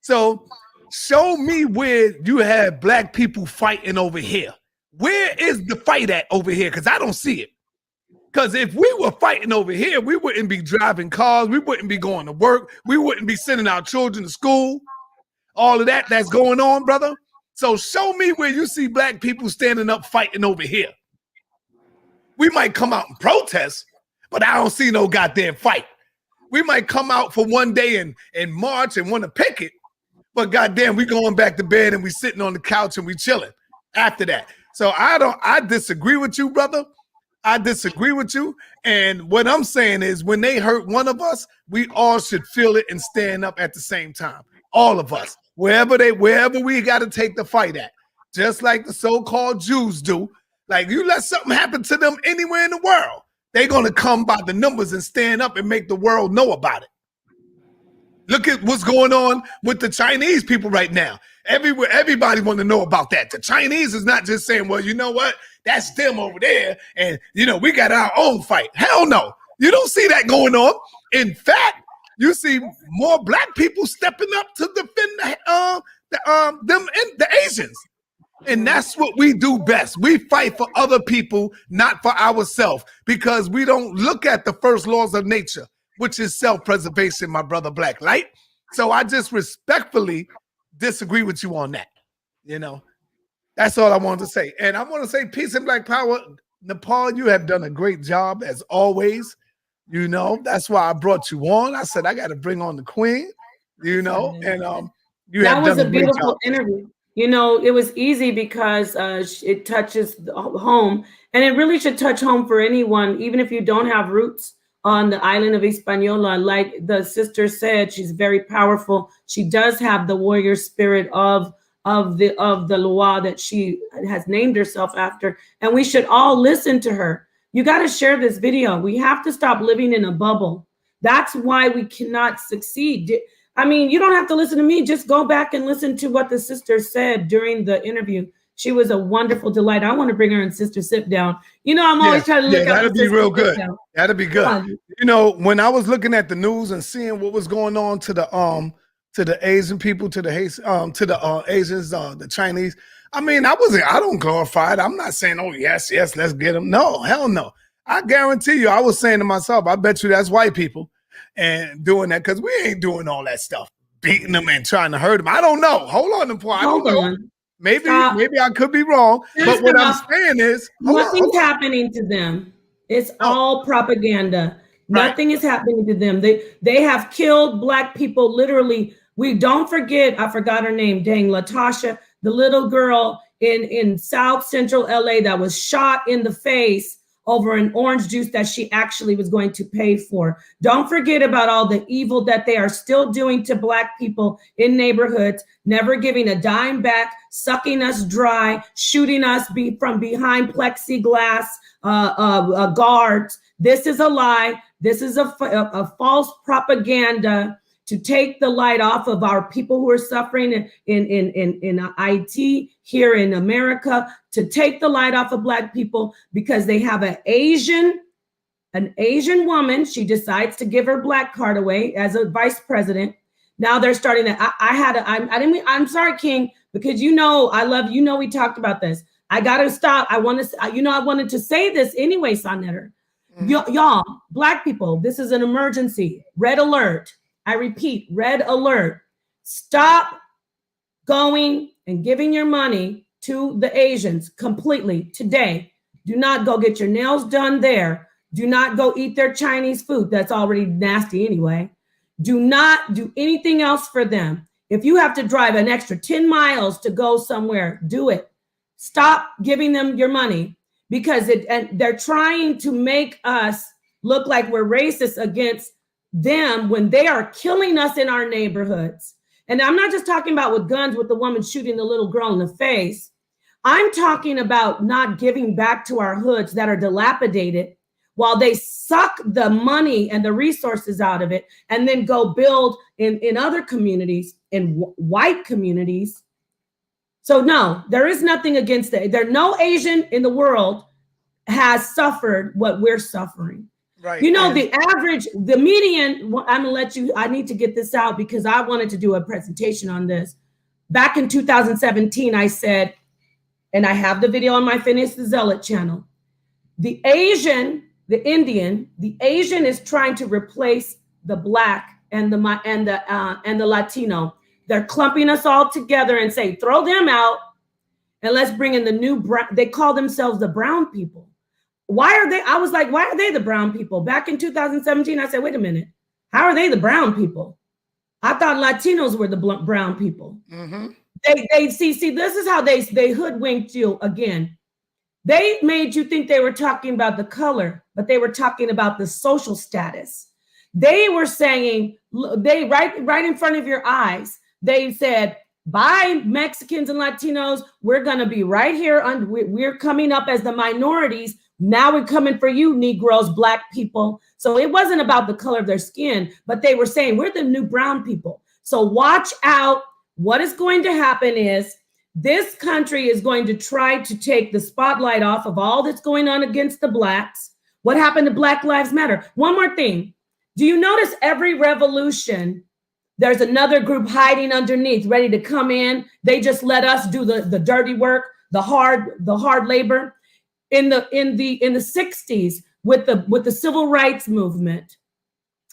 So show me where you have black people fighting over here. Where is the fight at over here? Because I don't see it. Because if we were fighting over here, we wouldn't be driving cars. We wouldn't be going to work. We wouldn't be sending our children to school. All of that's going on, brother. So show me where you see black people standing up fighting over here. We might come out and protest, but I don't see no goddamn fight. We might come out for one day and march and want to picket, but goddamn, we going back to bed and we sitting on the couch and we chilling after that. So I disagree with you, brother. I disagree with you. And what I'm saying is when they hurt one of us, we all should feel it and stand up at the same time. All of us, wherever we got to take the fight at, just like the so-called Jews do. Like you let something happen to them anywhere in the world, they're going to come by the numbers and stand up and make the world know about it. Look at what's going on with the Chinese people right now. Everywhere, everybody want to know about that. The Chinese is not just saying, well, you know what? That's them over there. And, you know, we got our own fight. Hell no. You don't see that going on. In fact, you see more black people stepping up to defend the Asians. And that's what we do best. We fight for other people, not for ourselves, because we don't look at the first laws of nature, which is self-preservation, my brother Black Light. So I just respectfully disagree with you on that. You know, that's all I wanted to say. And I want to say peace and black power. Nepal, you have done a great job as always. You know, that's why I brought you on. I said, I got to bring on the queen, you know, and you have done a great job. That was a beautiful interview. You know, it was easy because it touches home, and it really should touch home for anyone, even if you don't have roots on the island of Hispaniola. Like the sister said, she's very powerful. She does have the warrior spirit of the Loa that she has named herself after, and we should all listen to her. You got to share this video. We have to stop living in a bubble. That's why we cannot succeed. I mean, you don't have to listen to me. Just go back and listen to what the sister said during the interview. She was a wonderful delight. I want to bring her and sister sit down. You know, I'm always trying to look at that'd be real good. That'd be good. You know, when I was looking at the news and seeing what was going on to the Asian people, to the Asians, the Chinese. I mean, I don't glorify it. I'm not saying, oh yes, let's get them. No, hell no. I guarantee you, I was saying to myself, I bet you that's white people and doing that, because we ain't doing all that stuff, beating them and trying to hurt them. I don't know. Hold on, Nepal. I don't know. Maybe I could be wrong. But what I'm saying is nothing's happening to them. It's all propaganda. Right. Nothing is happening to them. They have killed black people literally. We don't forget, I forgot her name, dang, Latasha, the little girl in South Central LA that was shot in the face over an orange juice that she actually was going to pay for. Don't forget about all the evil that they are still doing to black people in neighborhoods, never giving a dime back, sucking us dry, shooting us from behind plexiglass guards. This is a lie. This is a false propaganda to take the light off of our people who are suffering in IT here in America, to take the light off of black people because they have an Asian woman. She decides to give her black card away as a vice president. Now they're starting to, I'm sorry, King, because you know, I love, you know, we talked about this. I got to stop. I wanted to say this anyway, Sonetter. Y'all, black people, this is an emergency. Red alert. I repeat, red alert. Stop going and giving your money to the Asians completely today. Do not go get your nails done there. Do not go eat their Chinese food. That's already nasty anyway. Do not do anything else for them. If you have to drive an extra 10 miles to go somewhere, do it. Stop giving them your money, because they're trying to make us look like we're racist against them when they are killing us in our neighborhoods. And I'm not just talking about with guns, with the woman shooting the little girl in the face. I'm talking about not giving back to our hoods that are dilapidated while they suck the money and the resources out of it and then go build in other communities, in white communities. So no, there is nothing against it. There no Asian in the world has suffered what we're suffering. Right. You know, the median, I'm gonna let you, I need to get this out because I wanted to do a presentation on this. Back in 2017, I said, and I have the video on my Finish the Zealot channel, the Asian is trying to replace the Black and the Latino. They're clumping us all together and say, throw them out and let's bring in the new brown. They call themselves the brown people. Why are they? I was like, why are they the brown people? Back in 2017, I said, wait a minute. How are they the brown people? I thought Latinos were the brown people. Mm-hmm. They see, this is how they hoodwinked you again. They made you think they were talking about the color, but they were talking about the social status. They were saying, right in front of your eyes, they said, by Mexicans and Latinos, we're going to be right here. We're coming up as the minorities. Now we're coming for you, Negroes, Black people. So it wasn't about the color of their skin, but they were saying, we're the new brown people. So watch out. What is going to happen is this country is going to try to take the spotlight off of all that's going on against the Blacks. What happened to Black Lives Matter? One more thing. Do you notice every revolution, there's another group hiding underneath, ready to come in? They just let us do the dirty work, the hard labor. In the 60s with the civil rights movement,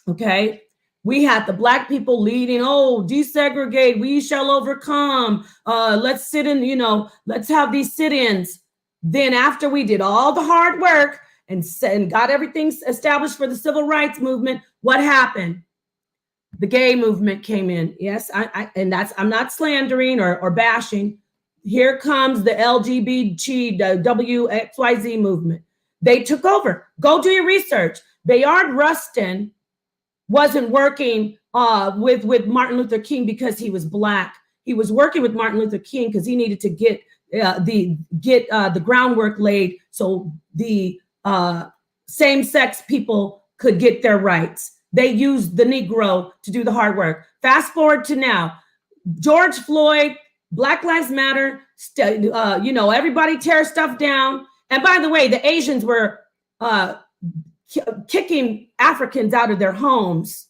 okay, we had the Black people leading, desegregate, we shall overcome. Let's sit in, let's have these sit-ins. Then after we did all the hard work and got everything established for the civil rights movement, what happened? The gay movement came in. Yes, I'm not slandering or bashing. Here comes the LGBT, the WXYZ movement. They took over. Go do your research. Bayard Rustin wasn't working with Martin Luther King because he was Black. He was working with Martin Luther King because he needed to get the groundwork laid so the same-sex people could get their rights. They used the Negro to do the hard work. Fast forward to now, George Floyd, Black Lives Matter, everybody tear stuff down. And by the way, the Asians were kicking Africans out of their homes.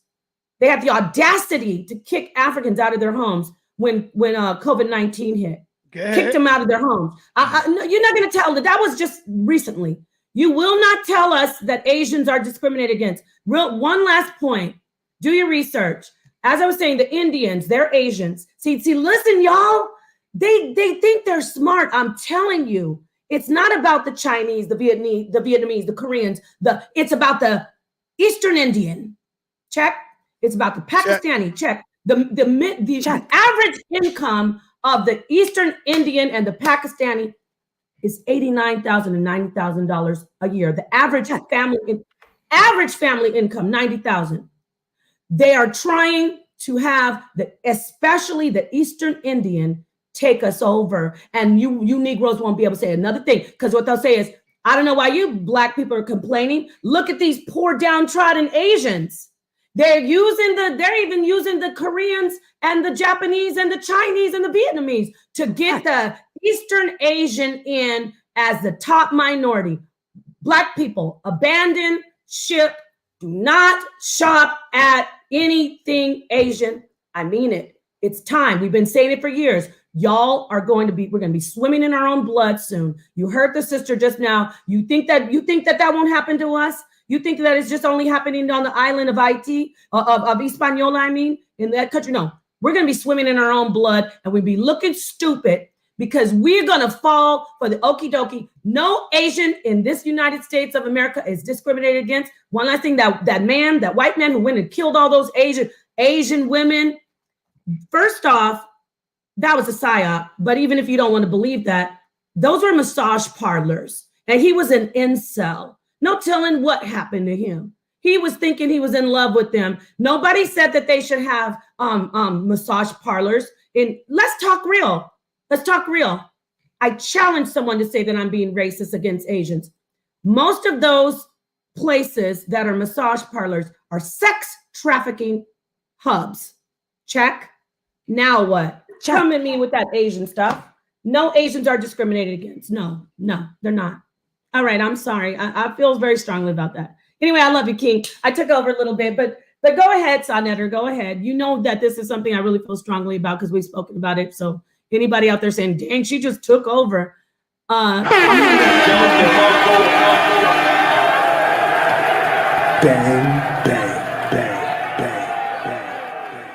They had the audacity to kick Africans out of their homes when COVID-19 hit. Kicked them out of their homes. No, you're not going to tell that was just recently. You will not tell us that Asians are discriminated against. One last point. Do your research. As I was saying, the Indians, they're Asians. See, listen, y'all. They think they're smart. I'm telling you. It's not about the Chinese, the Vietnamese, the Koreans. It's about the Eastern Indian. Check. It's about the Pakistani. Check. The average income of the Eastern Indian and the Pakistani is $89,000 and $90,000 a year. The average family income, $90,000. They are trying to have especially the Eastern Indian take us over, and you Negroes won't be able to say another thing, because what they'll say is, I don't know why you Black people are complaining. Look at these poor downtrodden Asians. They're even using the Koreans and the Japanese and the Chinese and the Vietnamese to get the Eastern Asian in as the top minority. Black people, abandon ship. Do not shop at anything Asian. I mean it. It's time. We've been saying it for years. Y'all we're going to be swimming in our own blood soon. You heard the sister just now. You think that won't happen to us? You think that it's just only happening on the island of Haiti, of Hispaniola, in that country? No, we're going to be swimming in our own blood, and we'll be looking stupid because we're going to fall for the okie dokie. No Asian in this United States of America is discriminated against. One last thing, that white man who went and killed all those Asian women, First off, that was a psyop. But even if you don't want to believe that, those were massage parlors. And he was an incel. No telling what happened to him. He was thinking he was in love with them. Nobody said that they should have massage parlors. And let's talk real. Let's talk real. I challenge someone to say that I'm being racist against Asians. Most of those places that are massage parlors are sex trafficking hubs. Check. Now what? Come at me with that Asian stuff. No Asians are discriminated against. No, they're not. All right, I'm sorry. I feel very strongly about that. Anyway, I love you, King. I took over a little bit, but go ahead, Sonetter, go ahead. You know that this is something I really feel strongly about because we've spoken about it. So anybody out there saying, dang, she just took over. Bang, bang, bang, bang, bang.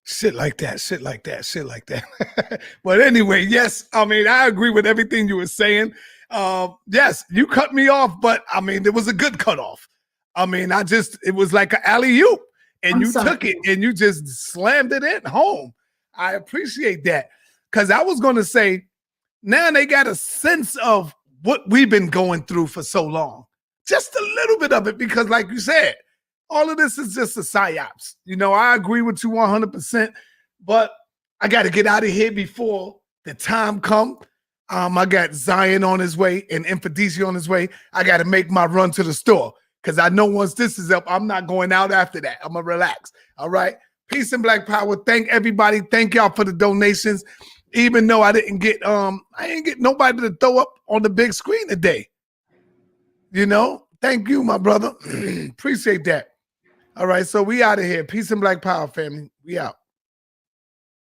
Shit like that, shit like that, shit like that. But anyway, yes, I mean, I agree with everything you were saying. Yes, you cut me off, but I mean, it was a good cutoff. I mean, it was like an alley-oop, and you took it and you just slammed it in home. I appreciate that because I was going to say, now they got a sense of what we've been going through for so long. Just a little bit of it, because like you said, all of this is just a psyops. You know, I agree with you 100%, but I got to get out of here before the time comes. I got Zion on his way and Infidisi on his way. I got to make my run to the store because I know once this is up, I'm not going out after that. I'm going to relax. All right. Peace and Black Power. Thank everybody. Thank y'all for the donations. Even though I didn't get nobody to throw up on the big screen today. You know, thank you, my brother. Appreciate that. All right. So we out of here. Peace and Black Power, family. We out.